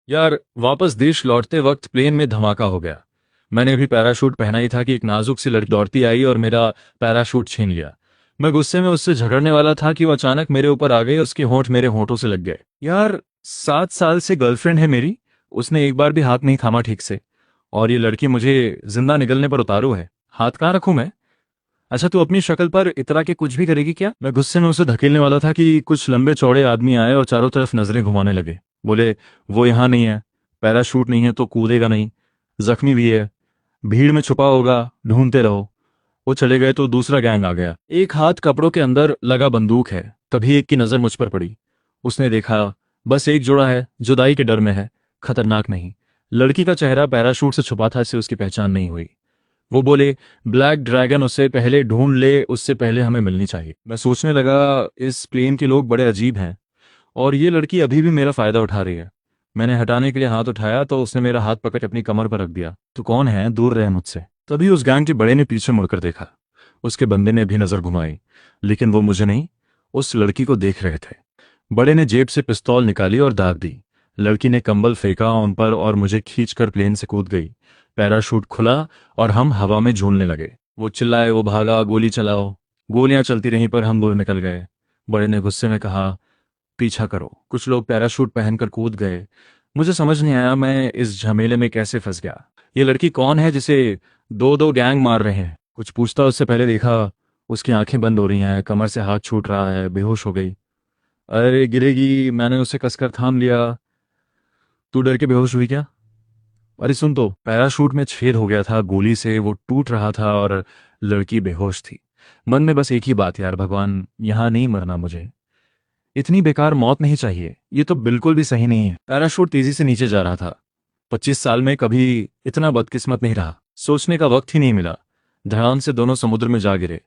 यार वापस देश लौटते वक्त प्लेन में धमाका हो गया। मैंने भी पैराशूट पहना ही था कि एक नाजुक सी लड़की दौड़ती आई और मेरा पैराशूट छीन लिया। मैं गुस्से में उससे झगड़ने वाला था कि वो अचानक मेरे ऊपर आ गई और उसके होंठ मेरे होंठों से लग गए। यार 7 साल से गर्लफ्रेंड है मेरी, उसने एक बार भी हाथ नहीं थामा ठीक से। और ये लड़की मुझे जिंदा निगलने पर उतारू है। हाथ कहाँ रखूं मैं? अच्छा तू अपनी शक्ल पर इतरा के कुछ भी करेगी क्या? मैं गुस्से में उसे धकेलने वाला था कि कुछ लंबे चौड़े आदमी आए और चारों तरफ नजरें घुमाने लगे। बोले, वो यहाँ नहीं है, पैराशूट नहीं है तो कूदेगा नहीं, जख्मी भी है, भीड़ में छुपा होगा, ढूंढते रहो। वो चले गए तो दूसरा गैंग आ गया। एक हाथ कपड़ों के अंदर लगा बंदूक है। तभी एक की नजर मुझ पर पड़ी। उसने देखा, बस एक जोड़ा है, जुदाई के डर में है, खतरनाक नहीं। लड़की का चेहरा पैराशूट से छुपा था, इससे उसकी पहचान नहीं हुई। वो बोले, ब्लैक ड्रैगन उससे पहले ढूंढ ले, उससे पहले हमें मिलनी चाहिए। मैं सोचने लगा, इस प्लेन के लोग बड़े अजीब हैं और ये लड़की अभी भी मेरा फायदा उठा रही है। मैंने हटाने के लिए हाथ उठाया तो उसने मेरा हाथ पकड़ अपनी कमर पर रख दिया। तू कौन है, दूर रहे मुझसे। तभी उस गैंग के बड़े ने पीछे मुड़कर देखा। उसके बंदे ने भी नजर घुमाई, लेकिन वो मुझे नहीं, उस लड़की को देख रहे थे। बड़े ने जेब से पिस्तौल निकाली और दाग दी। लड़की ने कंबल फेंका उन पर और मुझे खींचकर प्लेन से कूद गई। पैराशूट खुला और हम हवा में झूलने लगे। वो चिल्लाए, वो भागा, गोली चलाओ। गोलियां चलती रहीं पर हम दूर निकल गए। बड़े ने गुस्से में कहा, पीछा करो। कुछ लोग पैराशूट पहनकर कूद गए। मुझे समझ नहीं आया मैं इस झमेले में कैसे फंस गया। ये लड़की कौन है जिसे दो दो गैंग मार रहे हैं? कुछ पूछता उससे पहले देखा उसकी आंखें बंद हो रही हैं, कमर से हाथ छूट रहा है, बेहोश हो गई। अरे गिरेगी, मैंने उसे कसकर थाम लिया। तू डर के बेहोश हुई क्या? अरे सुन तो, पैराशूट में छेद हो गया था गोली से, वो टूट रहा था और लड़की बेहोश थी। मन में बस एक ही बात, यार भगवान, यहां नहीं मरना मुझे। इतनी बेकार मौत नहीं चाहिए, ये तो बिल्कुल भी सही नहीं है। पैराशूट तेजी से नीचे जा रहा था। 25 साल में कभी इतना बदकिस्मत नहीं रहा। सोचने का वक्त ही नहीं मिला। ध्यान से दोनों समुद्र में जा गिरे।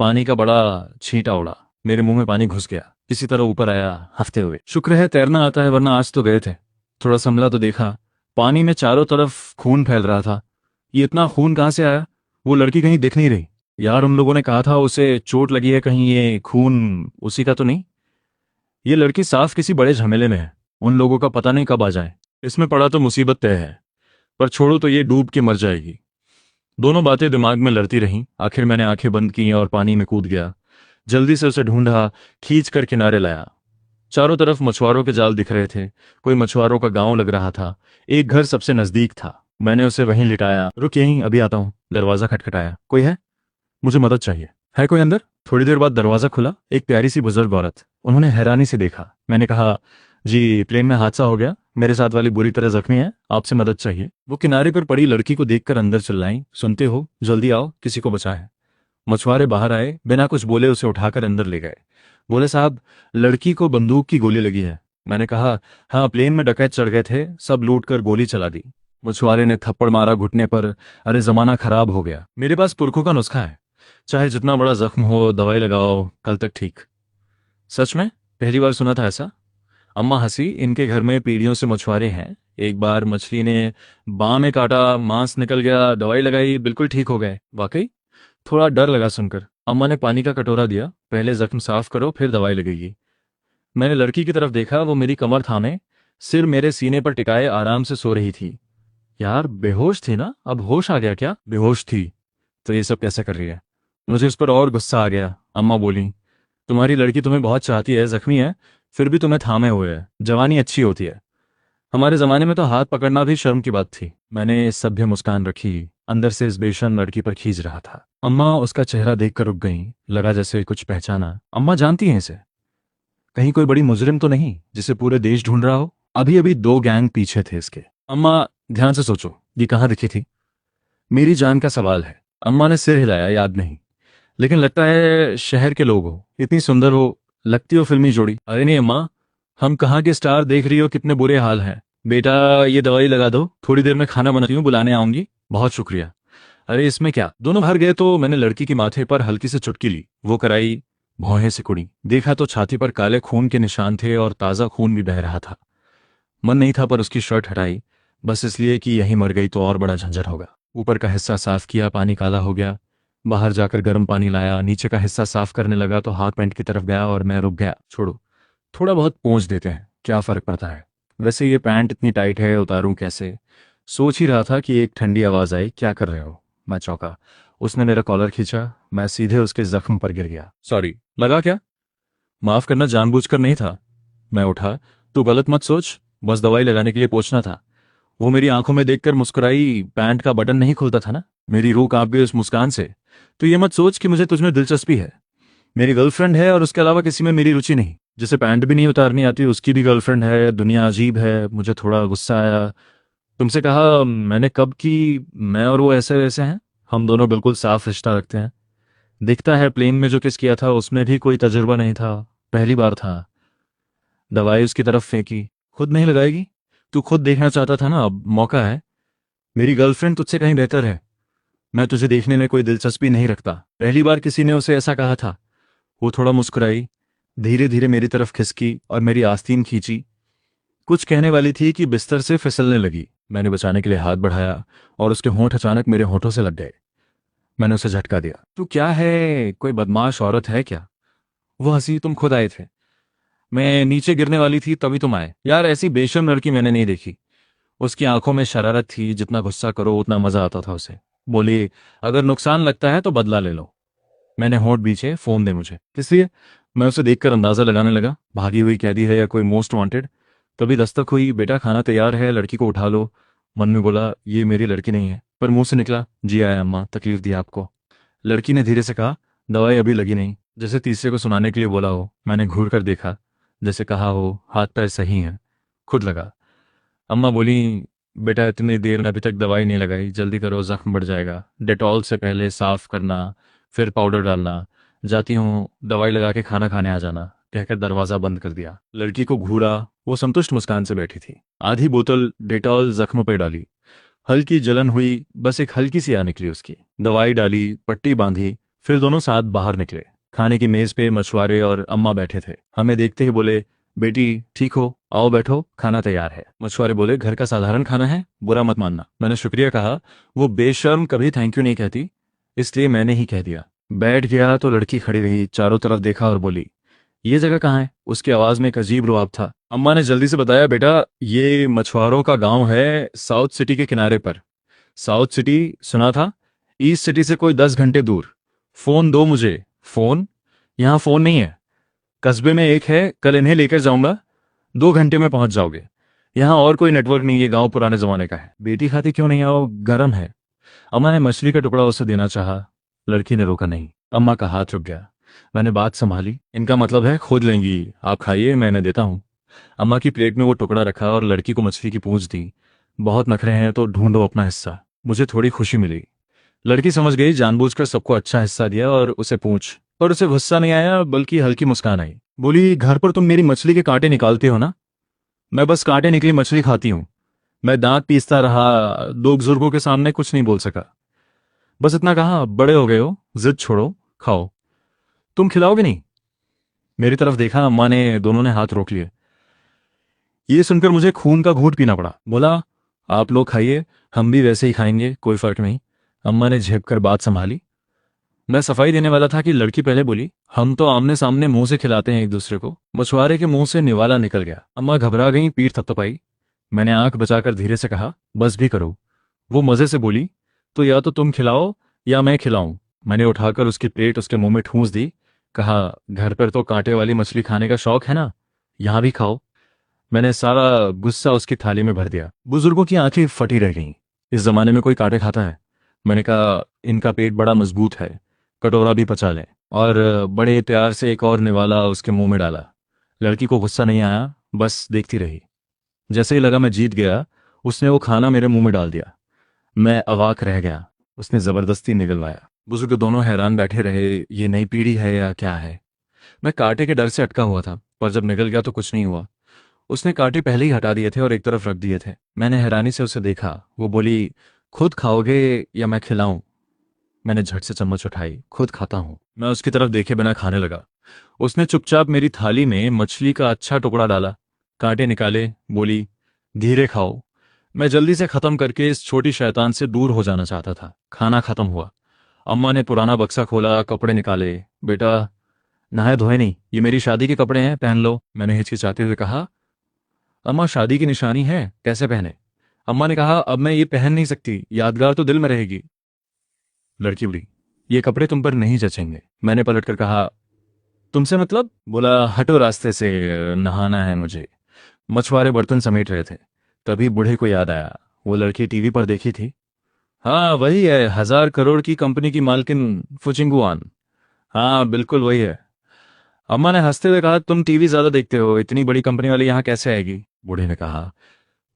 पानी का बड़ा छींटा उड़ा, मेरे मुंह में पानी घुस गया। किसी तरह ऊपर आया हंसते हुए। शुक्र है तैरना आता है, वरना आज तो गए थे। थोड़ा संभला तो देखा पानी में चारों तरफ खून फैल रहा था। ये इतना खून कहाँ से आया? वो लड़की कहीं दिख नहीं रही। यार उन लोगों ने कहा था उसे चोट लगी है, कहीं ये खून उसी का तो नहीं? ये लड़की साफ किसी बड़े झमेले में है। उन लोगों का पता नहीं कब आ जाए। इसमें पड़ा तो मुसीबत तय है, पर छोड़ो तो ये डूब के मर जाएगी। दोनों बातें दिमाग में लड़ती रहीं। आखिर मैंने आंखें बंद की और पानी में कूद गया। जल्दी से उसे ढूंढा, खींच कर किनारे लाया। चारों तरफ मछुआरों के जाल दिख रहे थे। कोई मछुआरों का गांव लग रहा था। एक घर सबसे नजदीक था। मैंने उसे वहीं लिटाया। रुक यहीं, अभी आता हूं। दरवाजा खटखटाया। कोई है? मुझे मदद चाहिए। है कोई अंदर? थोड़ी देर बाद दरवाजा खुला। एक प्यारी सी बुजुर्ग औरत। उन्होंने हैरानी से देखा। मैंने कहा, जी प्लेन में हादसा हो गया, मेरे साथ वाली बुरी तरह जख्मी है, आपसे मदद चाहिए। वो किनारे पर पड़ी लड़की को देखकर अंदर चिल्लाई, सुनते हो, जल्दी आओ, किसी को बचाएं। मछुआरे बाहर आए, बिना कुछ बोले उसे उठाकर अंदर ले गए। बोले, साहब लड़की को बंदूक की गोली लगी है। मैंने कहा, हाँ प्लेन में डकैत चढ़ गए थे, सब लूट कर गोली चला दी। मछुआरे ने थप्पड़ मारा घुटने पर। अरे जमाना खराब हो गया। मेरे पास पुरखों का नुस्खा है, चाहे जितना बड़ा जख्म हो दवाई लगाओ, कल तक ठीक। सच में? पहली बार सुना था ऐसा। अम्मा हंसी। इनके घर में पीढ़ियों से मछुआरे हैं। एक बार मछली ने बाँ में काटा, मांस निकल गया, दवाई लगाई, बिल्कुल ठीक हो गए। वाकई? थोड़ा डर लगा सुनकर। अम्मा ने पानी का कटोरा दिया, पहले जख्म साफ करो फिर दवाई लगेगी। मैंने लड़की की तरफ देखा। वो मेरी कमर थामे, सिर मेरे सीने पर टिकाए आराम से सो रही थी। यार बेहोश थी ना, अब होश आ गया क्या? बेहोश थी तो ये सब कैसे कर रही है? मुझे उस पर और गुस्सा आ गया। अम्मा बोली, तुम्हारी लड़की तुम्हें बहुत चाहती है, जख्मी है, फिर भी तुम्हें थामे हुए है। जवानी अच्छी होती है। हमारे जमाने में तो हाथ पकड़ना भी शर्म की बात थी। मैंने सभ्य मुस्कान रखी। अंदर से इस बेशर्म लड़की पर खींच रहा था। अम्मा उसका चेहरा देखकर रुक गईं। लगा जैसे कुछ पहचाना। अम्मा जानती हैं इसे? कहीं कोई बड़ी मुजरिम तो नहीं जिसे पूरे देश ढूंढ रहा हो? अभी अभी 2 गैंग पीछे थे इसके। अम्मा ध्यान से सोचो, ये कहाँ दिखी थी? मेरी जान का सवाल है। अम्मा ने सिर हिलाया, याद नहीं, लेकिन लगता है शहर के लोग हो। इतनी सुंदर हो, लगती हो फिल्मी जोड़ी। अरे नहीं अम्मा, हम कहाँ के स्टार देख रही हो, कितने बुरे हाल हैं। बेटा ये दवाई लगा दो, थोड़ी देर में खाना बनाती हूँ, बुलाने आऊंगी। बहुत शुक्रिया। अरे इसमें क्या। दोनों बाहर गए तो मैंने लड़की के माथे पर हल्की से चुटकी ली। वो कराई, भौहें सिकुड़ी। देखा तो छाती पर काले खून के निशान थे और ताजा खून भी बह रहा था। मन नहीं था पर उसकी शर्ट हटाई, बस इसलिए कि यहीं मर गई तो और बड़ा झंझट होगा। ऊपर का हिस्सा साफ किया, पानी काला हो गया। बाहर जाकर गर्म पानी लाया। नीचे का हिस्सा साफ करने लगा तो हाथ पैंट की तरफ गया और मैं रुक गया। छोड़ो, थोड़ा बहुत पोंछ देते हैं, क्या फर्क पड़ता है। वैसे ये पैंट इतनी टाइट है, उतारूं कैसे? सोच ही रहा था कि एक ठंडी आवाज़ आई, क्या कर रहे हो? मैं चौंका। उसने मेरा कॉलर खींचा। मैं सीधे उसके जख्म पर गिर गया। सॉरी। लगा क्या? माफ़ करना जानबूझकर नहीं था। मैं उठा। तू गलत मत सोच, बस दवाई लगाने के लिए पूछना था। वो मेरी आंखों में देखकर मुस्कुराई। पैंट का बटन नहीं खुलता था ना। मेरी रूह कांप गई उस मुस्कान से। तो ये मत सोच कि मुझे तुझमें दिलचस्पी है। मेरी गर्लफ्रेंड है और उसके अलावा किसी में मेरी रुचि नहीं। जिसे पैंट भी नहीं उतारनी आती उसकी भी गर्लफ्रेंड है। दुनिया अजीब है। मुझे थोड़ा गुस्सा आया। तुमसे कहा मैंने कब कि मैं और वो ऐसे वैसे हैं? हम दोनों बिल्कुल साफ रिश्ता रखते हैं। दिखता है प्लेन में जो किस किया था उसमें भी कोई तजुर्बा नहीं था। पहली बार था। दवाई उसकी तरफ फेंकी। खुद नहीं लगाएगी? तू खुद देखना चाहता था ना, अब मौका है। मेरी गर्लफ्रेंड तुझसे कहीं बेहतर है। मैं तुझे देखने में कोई दिलचस्पी नहीं रखता। पहली बार किसी ने उसे ऐसा कहा था। वो थोड़ा मुस्कुराई। धीरे धीरे मेरी तरफ खिसकी और मेरी आस्तीन खींची। कुछ कहने वाली थी कि बिस्तर से फिसलने लगी। मैंने बचाने के लिए हाथ बढ़ाया और उसके होंठ अचानक मेरे होंठों से लग गए। मैंने उसे झटका दिया। तू क्या है, कोई बदमाश औरत है क्या? वो हंसी। तुम खुद आए थे। मैं नीचे गिरने वाली थी तभी तुम आए। यार, ऐसी बेशर्म लड़की मैंने नहीं देखी। उसकी आंखों में शरारत थी। जितना गुस्सा करो उतना मजा आता था उसे। बोली, अगर नुकसान लगता है तो बदला ले लो। मैंने होंठ बीचे। फोन दे मुझे। किस लिए? मैं उसे देखकर अंदाजा लगाने लगा, भागी हुई कैदी है या कोई मोस्ट वांटेड। तभी दस्तक हुई। बेटा, खाना तैयार है, लड़की को उठा लो। मन में बोला, ये मेरी लड़की नहीं है, पर मुंह से निकला, जी आया अम्मा, तकलीफ दी आपको। लड़की ने धीरे से कहा, दवाई अभी लगी नहीं। जैसे तीसरे को सुनाने के लिए बोला हो। मैंने घूर कर देखा। जैसे कहा हो, हाथ पैर सही हैं। खुद लगा। अम्मा बोली, बेटा इतनी देर में अभी तक दवाई नहीं लगाई, जल्दी करो, जख्म बढ़ जाएगा। डेटॉल से पहले साफ करना, फिर पाउडर डालना। जाती हूँ, दवाई लगा के खाना खाने आ जाना, कहकर दरवाजा बंद कर दिया। लड़की को घूरा। वो संतुष्ट मुस्कान से बैठी थी। आधी बोतल डेटॉल जख्म पर डाली। हल्की जलन हुई, बस एक हल्की सी आ निकली उसकी। दवाई डाली, पट्टी बांधी। फिर दोनों साथ बाहर निकले। खाने की मेज पे मछुआरे और अम्मा बैठे थे। हमें देखते ही बोले, बेटी ठीक हो, आओ बैठो, खाना तैयार है। मछुआरे बोले, घर का साधारण खाना है, बुरा मत मानना। मैंने शुक्रिया कहा। वो बेशर्म कभी थैंक यू नहीं कहती, इसलिए मैंने ही कह दिया। बैठ गया तो लड़की खड़ी रही, चारों तरफ देखा और बोली, ये जगह कहाँ है? उसकी आवाज में एक अजीब रुआब था। अम्मा ने जल्दी से बताया, बेटा ये मछुआरों का गांव है, साउथ सिटी के किनारे पर। साउथ सिटी सुना था? ईस्ट सिटी से कोई 10 घंटे दूर। फोन दो मुझे। फोन? यहाँ फोन नहीं है। कस्बे में एक है, कल इन्हें लेकर जाऊंगा, 2 घंटे में पहुंच जाओगे। यहाँ और कोई नेटवर्क नहीं, ये गांव पुराने जमाने का है। बेटी खाती क्यों नहीं आओ, गरम है। अम्मा ने मछली का टुकड़ा उसे देना चाहा। लड़की ने रोका नहीं। अम्मा का हाथ रुक गया। मैंने बात संभाली, इनका मतलब है खुद लेंगी, आप खाइए, मैं इन्हें देता हूँ। अम्मा की प्लेट में वो टुकड़ा रखा और लड़की को मछली की पूंछ दी। बहुत नखरे हैं तो ढूंढो अपना हिस्सा। मुझे थोड़ी खुशी मिली। लड़की समझ गई, जानबूझकर सबको अच्छा हिस्सा दिया और उसे पूछ। पर उसे गुस्सा नहीं आया, बल्कि हल्की मुस्कान आई। बोली, घर पर तुम मेरी मछली के कांटे निकालते हो ना? मैं बस कांटे निकली मछली खाती हूँ। मैं दांत पीसता रहा, दो बुजुर्गों के सामने कुछ नहीं बोल सका। बस इतना कहा, बड़े हो गए हो, जिद छोड़ो, खाओ। तुम खिलाओगे नहीं? मेरी तरफ देखा। अम्मा ने, दोनों ने हाथ रोक लिए। ये सुनकर मुझे खून का घूंट पीना पड़ा। बोला, आप लोग खाइए, हम भी वैसे ही खाएंगे, कोई फर्क नहीं। अम्मा ने झेप कर बात संभाली। मैं सफाई देने वाला था कि लड़की पहले बोली, हम तो आमने सामने मुंह से खिलाते हैं एक दूसरे को। मछुआरे के मुंह से निवाला निकल गया। अम्मा घबरा गई, पीठ थपथपाई। मैंने आंख बचाकर धीरे से कहा, बस भी करो। वो मजे से बोली, तो या तो तुम खिलाओ या मैं खिलाऊं। मैंने उठाकर उसकी प्लेट उसके मुंह में ठूंस दी। कहा, घर पर तो कांटे वाली मछली खाने का शौक है ना, यहां भी खाओ। मैंने सारा गुस्सा उसकी थाली में भर दिया। बुजुर्गों की आंखें फटी रह गईं। इस जमाने में कोई कांटे खाता है? मैंने कहा, इनका पेट बड़ा मजबूत है, कटोरा भी पचा लें। और बड़े प्यार से एक और निवाला उसके मुंह में डाला। लड़की को गुस्सा नहीं आया, बस देखती रही। जैसे ही लगा मैं जीत गया, उसने वो खाना मेरे मुंह में डाल दिया। मैं अवाक रह गया। उसने जबरदस्ती निगलवाया। बुजुर्ग दोनों हैरान बैठे रहे, ये नई पीढ़ी है या क्या है। मैं कांटे के डर से अटका हुआ था, पर जब निकल गया तो कुछ नहीं हुआ। उसने कांटे पहले ही हटा दिए थे और एक तरफ रख दिए थे। मैंने हैरानी से उसे देखा। वो बोली, खुद खाओगे या मैं खिलाऊं? मैंने झट से चम्मच उठाई। खुद खाता हूं। मैं उसकी तरफ देखे बिना खाने लगा। उसने चुपचाप मेरी थाली में मछली का अच्छा टुकड़ा डाला, कांटे निकाले, बोली, धीरे खाओ। मैं जल्दी से खत्म करके इस छोटी शैतान से दूर हो जाना चाहता था। खाना खत्म हुआ। अम्मा ने पुराना बक्सा खोला, कपड़े निकाले। बेटा, नहाए धोए नहीं, ये मेरी शादी के कपड़े हैं, पहन लो। मैंने हिचकिचाते हुए कहा, अम्मा शादी की निशानी है, कैसे पहने? अम्मा ने कहा अब मैं ये पहन नहीं सकती, यादगार तो दिल में रहेगी। लड़की बोली ये कपड़े तुम पर नहीं जचेंगे। मैंने पलटकर कहा तुमसे मतलब? बोला हटो रास्ते से, नहाना है मुझे। मछुआरे बर्तन समेट रहे थे। तभी बूढ़े को याद आया, वो लड़की टीवी पर देखी थी। हाँ वही है, 1,000 करोड़ की कंपनी की मालकिन फुचिंगुआन। हाँ बिल्कुल वही है। अम्मा ने हंसते हुए कहा तुम टीवी ज्यादा देखते हो, इतनी बड़ी कंपनी वाली यहाँ कैसे आएगी? बूढ़े ने कहा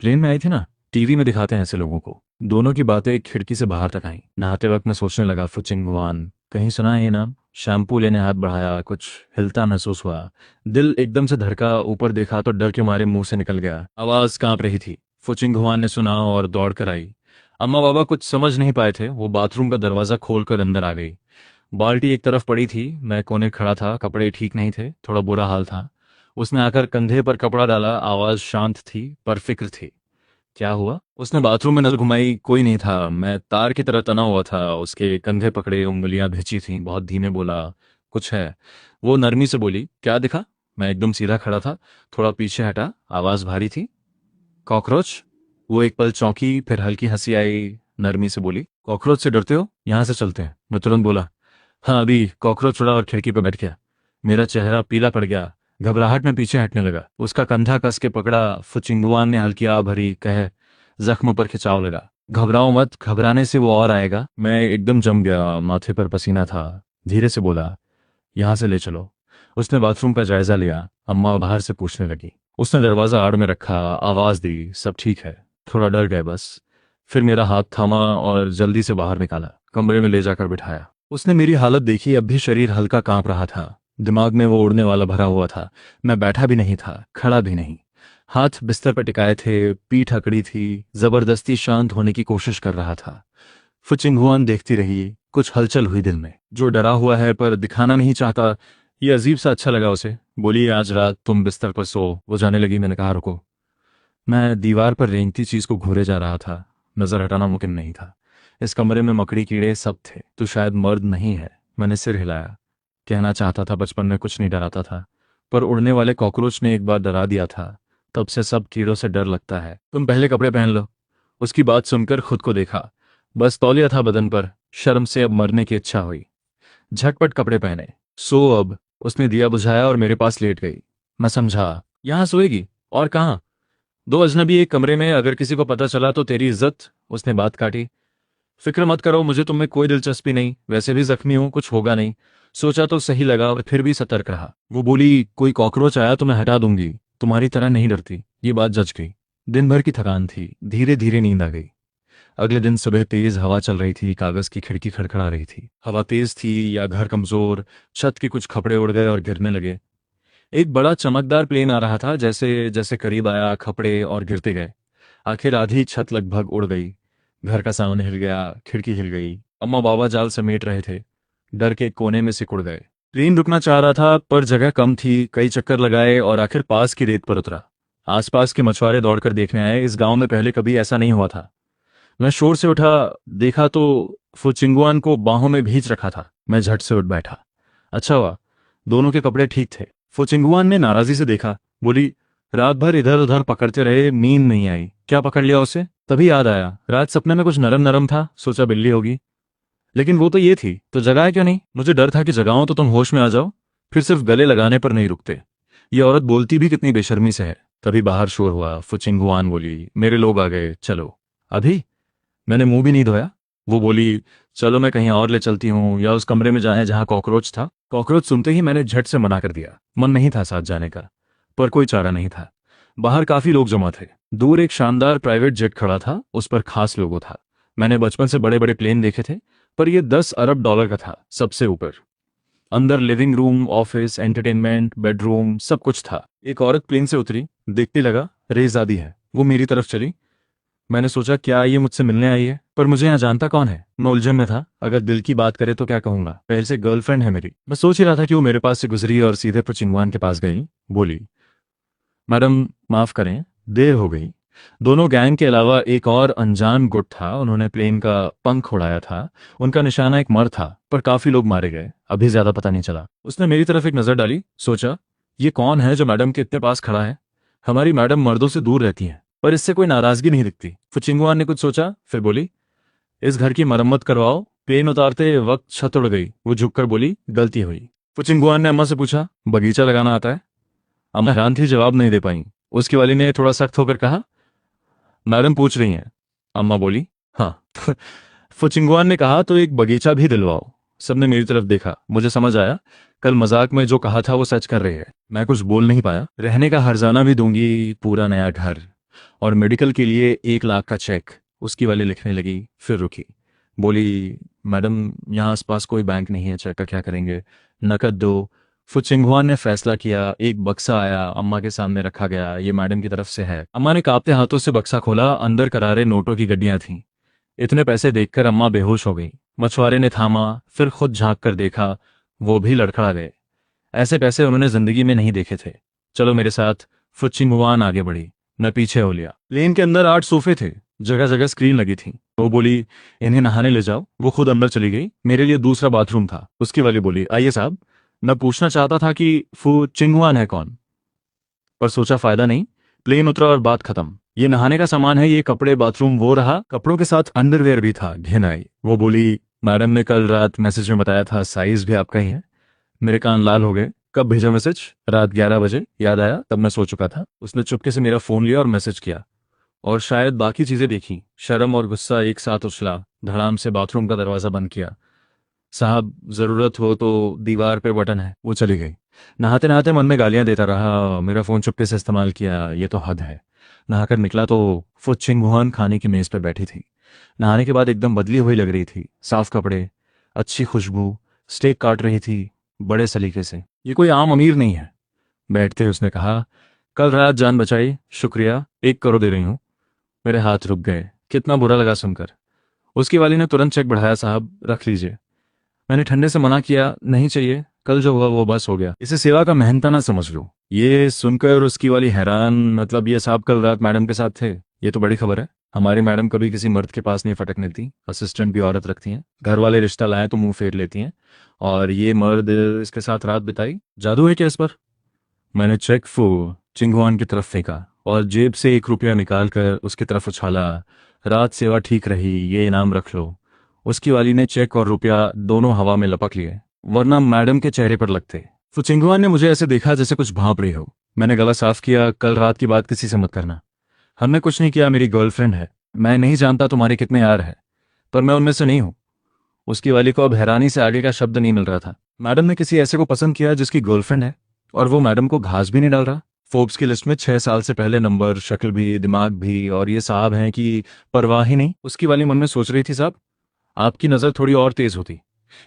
प्लेन में आई थी ना, टीवी में दिखाते हैं ऐसे लोगों को। दोनों की बातें एक खिड़की से बाहर तक आई। नहाते वक्त मैं सोचने लगा फुचिंगवान, कहीं सुना है ये नाम? शैम्पू लेने हाथ बढ़ाया, कुछ हिलता महसूस हुआ। दिल एकदम से धड़का, ऊपर देखा तो डर के मारे मुंह से निकल गया, आवाज कांप रही थी। फुचिंगवान ने सुना और दौड़ कर आई। अम्मा बाबा कुछ समझ नहीं पाए थे, वो बाथरूम का दरवाजा खोलकर अंदर आ गई। बाल्टी एक तरफ पड़ी थी, मैं कोने खड़ा था, कपड़े ठीक नहीं थे, थोड़ा बुरा हाल था। उसने आकर कंधे पर कपड़ा डाला, आवाज शांत थी पर फिक्र थी। क्या हुआ? उसने बाथरूम में नजर घुमाई, कोई नहीं था। मैं तार की तरह तना हुआ था, उसके कंधे पकड़े, उंगलियां भिंची थीं। बहुत धीमे बोला कुछ है? वो नरमी से बोली क्या दिखा? मैं एकदम सीधा खड़ा था, थोड़ा पीछे हटा, आवाज भारी थी। कॉकरोच? वो एक पल चौंकी, फिर हल्की हंसी आई, नरमी से बोली कॉकरोच से डरते हो? यहां से चलते हैं। मैं तुरंत बोला हाँ अभी। कॉकरोच उड़ा और खिड़की पर बैठ गया। मेरा चेहरा पीला पड़ गया, घबराहट में पीछे हटने लगा। उसका कंधा कस के पकड़ा। फुचिंगुआन ने हल्की आ भरी, कहे जख्म पर खिंचाव लगा। घबराओ मत, घबराने से वो और आएगा। मैं एकदम जम गया, माथे पर पसीना था। धीरे से बोला यहाँ से ले चलो। उसने बाथरूम का जायजा लिया। अम्मा बाहर से पूछने लगी। उसने दरवाजा आड़ में रखा, आवाज दी सब ठीक है। थोड़ा डर गए बस। फिर मेरा हाथ थामा और जल्दी से बाहर निकाला, कमरे में ले जाकर बिठाया। उसने मेरी हालत देखी, अब भी शरीर हल्का कांप रहा था। दिमाग में वो उड़ने वाला भरा हुआ था। मैं बैठा भी नहीं था, खड़ा भी नहीं। हाथ बिस्तर पर टिकाए थे, पीठ अकड़ी थी, जबरदस्ती शांत होने की कोशिश कर रहा था। फुचिंगहुआन देखती रही, कुछ हलचल हुई दिल में। जो डरा हुआ है पर दिखाना नहीं चाहता, ये अजीब सा अच्छा लगा उसे। बोली आज रात तुम बिस्तर पर सो। वो जाने लगी। मैंने कहा रुको। मैं दीवार पर रेंगती चीज को घूरे जा रहा था। नजर हटाना मुमकिन नहीं था। इस कमरे में मकड़ी कीड़े सब थे। तो शायद मर्द नहीं है। मैंने सिर हिलाया। कहना चाहता था बचपन में कुछ नहीं डराता था, पर उड़ने वाले कॉकरोच ने एक बार डरा दिया था। तब से सब कीड़ों से डर लगता है। तुम पहले कपड़े पहन लो। उसकी बात सुनकर खुद को देखा, बस तौलिया था बदन पर। शर्म से अब मरने की इच्छा हुई। झटपट कपड़े पहने। सो अब। उसने दिया बुझाया और मेरे पास लेट गई। मैं समझा यहां सोएगी और कहाँ? दो अजनबी एक कमरे में, अगर किसी को पता चला तो तेरी इज्जत। उसने बात काटी। फिक्र मत करो, मुझे तुम में कोई दिलचस्पी नहीं, वैसे भी जख्मी हूं, कुछ होगा नहीं। सोचा तो सही लगा और फिर भी सतर्क रहा। वो बोली कोई कॉकरोच आया तो मैं हटा दूंगी, तुम्हारी तरह नहीं डरती। ये बात जच गई। दिन भर की थकान थी, धीरे धीरे नींद आ गई। अगले दिन सुबह तेज हवा चल रही थी, कागज की खिड़की खड़खड़ा रही थी। हवा तेज थी या घर कमजोर, छत के कुछ कपड़े उड़ गए और गिरने लगे। एक बड़ा चमकदार प्लेन आ रहा था, जैसे जैसे करीब आया कपड़े और गिरते गए। आखिर आधी छत लगभग उड़ गई। घर का सामने हिल गया, खिड़की हिल गई। अम्मा बाबा जाल समेट रहे थे, डर के कोने में सिकुड़ गए। प्लेन रुकना चाह रहा था पर जगह कम थी। कई चक्कर लगाए और आखिर पास की रेत पर उतरा। आसपास के मछुआरे दौड़कर देखने आए। इस गांव में पहले कभी ऐसा नहीं हुआ था। मैं शोर से उठा, देखा तो फुचिंगुआन को बाहों में भींच रखा था। मैं झट से उठ बैठा। अच्छा हुआ, दोनों के कपड़े ठीक थे। फुचिंगुआन ने नाराजी से देखा। बोली रात भर इधर उधर पकड़ते रहे, नींद नहीं आई। क्या पकड़ लिया उसे? तभी याद आया, रात सपने में कुछ नरम नरम था, सोचा बिल्ली होगी। लेकिन वो तो ये थी, तो जगाया क्यों नहीं? मुझे डर था कि जगाऊं तो तुम होश में आ जाओ, फिर सिर्फ गले लगाने पर नहीं रुकते। ये औरत बोलती भी कितनी बेशर्मी से है। तभी बाहर शोर हुआ। फुचिंगुआन बोली मेरे लोग आ गए, चलो। अभी? मैंने मुंह भी नहीं धोया। वो बोली चलो मैं कहीं और ले चलती हूँ, या उस कमरे में जाएं जहां कॉकरोच था। कॉकरोच सुनते ही मैंने झट से मना कर दिया। मन नहीं था साथ जाने का, पर कोई चारा नहीं था। बाहर काफी लोग जमा थे। दूर एक शानदार प्राइवेट जेट खड़ा था, उस पर खास लोगो था। मैंने बचपन से बड़े बड़े प्लेन देखे थे, पर यह 10 अरब डॉलर का था, सबसे ऊपर। अंदर living room, office, entertainment, bedroom, सब कुछ था। एक औरत प्लेन से उतरी, देखने लगा रेहजादी है। वो मेरी तरफ चली। मैंने सोचा क्या ये मुझसे मिलने आई है, पर मुझे यहाँ जानता कौन है। मैं उलझन में था, अगर दिल की बात करे तो क्या कहूंगा। पहले से गर्लफ्रेंड है मेरी। मैं सोच ही रहा था कि वो मेरे पास से गुजरी और सीधे फुचिंगवान के पास गई। बोली मैडम माफ करें, देर हो गई। दोनों गैंग के अलावा एक और अनजान गुट था, उन्होंने प्लेन का पंख उड़ाया था। उनका निशाना एक मर था, पर काफी लोग मारे गए, अभी ज्यादा पता नहीं चला। उसने मेरी तरफ एक नजर डाली। सोचा ये कौन है जो मैडम के इतने पास खड़ा है। हमारी मैडम मर्दों से दूर रहती हैं, पर इससे कोई नाराजगी नहीं दिखती। फुचिंगुआन ने कुछ सोचा, फिर बोली, इस घर की मरम्मत करवाओ। प्लेन उतारते वक्त छत उड़ गई। वो झुककर बोली, गलती हुई। फुचिंगुआन ने अम्मा से पूछा, बगीचा लगाना आता है? अम्मा हैरान थी, जवाब नहीं दे पाई। उसकी वाली ने थोड़ा सख्त होकर कहा, मैडम पूछ रही हैं। अम्मा बोली, हाँ। फुचिंगुआन ने कहा, तो एक बगीचा भी दिलवाओ। सबने मेरी तरफ देखा। मुझे समझ आया, कल मजाक में जो कहा था वो सच कर रही है। मैं कुछ बोल नहीं पाया। रहने का हर्जाना भी दूंगी, पूरा नया घर, और मेडिकल के लिए 1 लाख का चेक। उसकी वाली लिखने लगी, फिर रुकी। बोली, मैडम यहाँ आसपास कोई बैंक नहीं है, चेक का क्या करेंगे, नकद दो। फुचिंगुआन ने फैसला किया। एक बक्सा आया, अम्मा के सामने रखा गया। ये मैडम की तरफ से है। अम्मा ने कांपते हाथों से बक्सा खोला। अंदर करारे नोटों की गड्डियां थीं। इतने पैसे देखकर अम्मा बेहोश हो गई। मछुआरे ने थामा, फिर खुद झांक कर देखा। वो भी लड़खड़ा गए। ऐसे पैसे उन्होंने जिंदगी में नहीं देखे थे। चलो मेरे साथ। फुचिंगुआन आगे बढ़ी। मैं पीछे हो लिया। प्लेन के अंदर 8 सोफे थे, जगह जगह स्क्रीन लगी थी। वो बोली, इन्हें नहाने ले जाओ। वो खुद अंदर चली गई। मेरे लिए दूसरा बाथरूम था। उसकी वाली बोली, आइए साहब। मैं पूछना चाहता था कि फुचिंगुआन है कौन, पर सोचा फायदा नहीं। प्लेन उतरा और बात खत्म। ये नहाने का सामान है, ये कपड़े, बाथरूम वो रहा। कपड़ों के साथ अंडरवेयर भी था। घिन आई। वो बोली, मैडम ने कल रात मैसेज में बताया था, साइज भी आपका ही है। मेरे कान लाल हो गए। कब भेजा मैसेज? रात 11 बजे। याद आया, तब मैं सो चुका था। उसने चुपके से मेरा फोन लिया और मैसेज किया, और शायद बाकी चीजें देखी। शर्म और गुस्सा एक साथ उछला। धड़ाम से बाथरूम का दरवाजा बंद किया। साहब, जरूरत हो तो दीवार पे बटन है। वो चली गई। नहाते नहाते मन में गालियां देता रहा। मेरा फोन चुपके से इस्तेमाल किया, ये तो हद है। नहाकर निकला तो फुचिंगुआन खाने की मेज पर बैठी थी। नहाने के बाद एकदम बदली हुई लग रही थी। साफ कपड़े, अच्छी खुशबू। स्टेक काट रही थी बड़े सलीके से। ये कोई आम अमीर नहीं है। बैठते उसने कहा, कल रात जान बचाई, शुक्रिया, 1 करोड़ दे रही हूँ। मेरे हाथ रुक गए। कितना बुरा लगा सुनकर। उसकी वाली ने तुरंत चेक बढ़ाया, साहब रख लीजिए। मैंने ठंडे से मना किया, नहीं चाहिए, कल जो हुआ वो बस हो गया। इसे सेवा का मेहनता ना समझ लो। ये सुनकर उसकी वाली हैरान, मतलब ये साहब कल रात मैडम के साथ थे? ये तो बड़ी खबर है। हमारी मैडम कभी किसी मर्द के पास नहीं फटकने देती। असिस्टेंट भी औरत रखती हैं। घर वाले रिश्ता लाए तो मुंह फेर लेती हैं। और ये मर्द इसके साथ रात बिताई। जादू है क्या इस पर? मैंने चेक चिंगुआन की तरफ फेंका और जेब से 1 रुपया निकाल कर उसकी तरफ उछाला। रात सेवा ठीक रही, ये इनाम रख लो। उसकी वाली ने चेक और रुपया दोनों हवा में लपक लिए, वरना मैडम के चेहरे पर लगते। चिंगुआन ने मुझे ऐसे देखा जैसे कुछ भांप रही हो। मैंने गला साफ किया, कल रात की बात किसी से मत करना। हमने कुछ नहीं किया, मेरी गर्लफ्रेंड है। मैं नहीं जानता तुम्हारे कितने यार हैं, पर मैं उनमें से नहीं हूं। उसकी वाली को अब हैरानी से आगे का शब्द नहीं मिल रहा था। मैडम ने किसी ऐसे को पसंद किया जिसकी गर्लफ्रेंड है, और वो मैडम को घास भी नहीं डाल रहा। फोर्ब्स की लिस्ट में 6 साल से पहले नंबर, शक्ल भी, दिमाग भी, और ये साहब हैं कि परवाह ही नहीं। उसकी वाली मन में सोच रही थी, साहब आपकी नजर थोड़ी और तेज होती,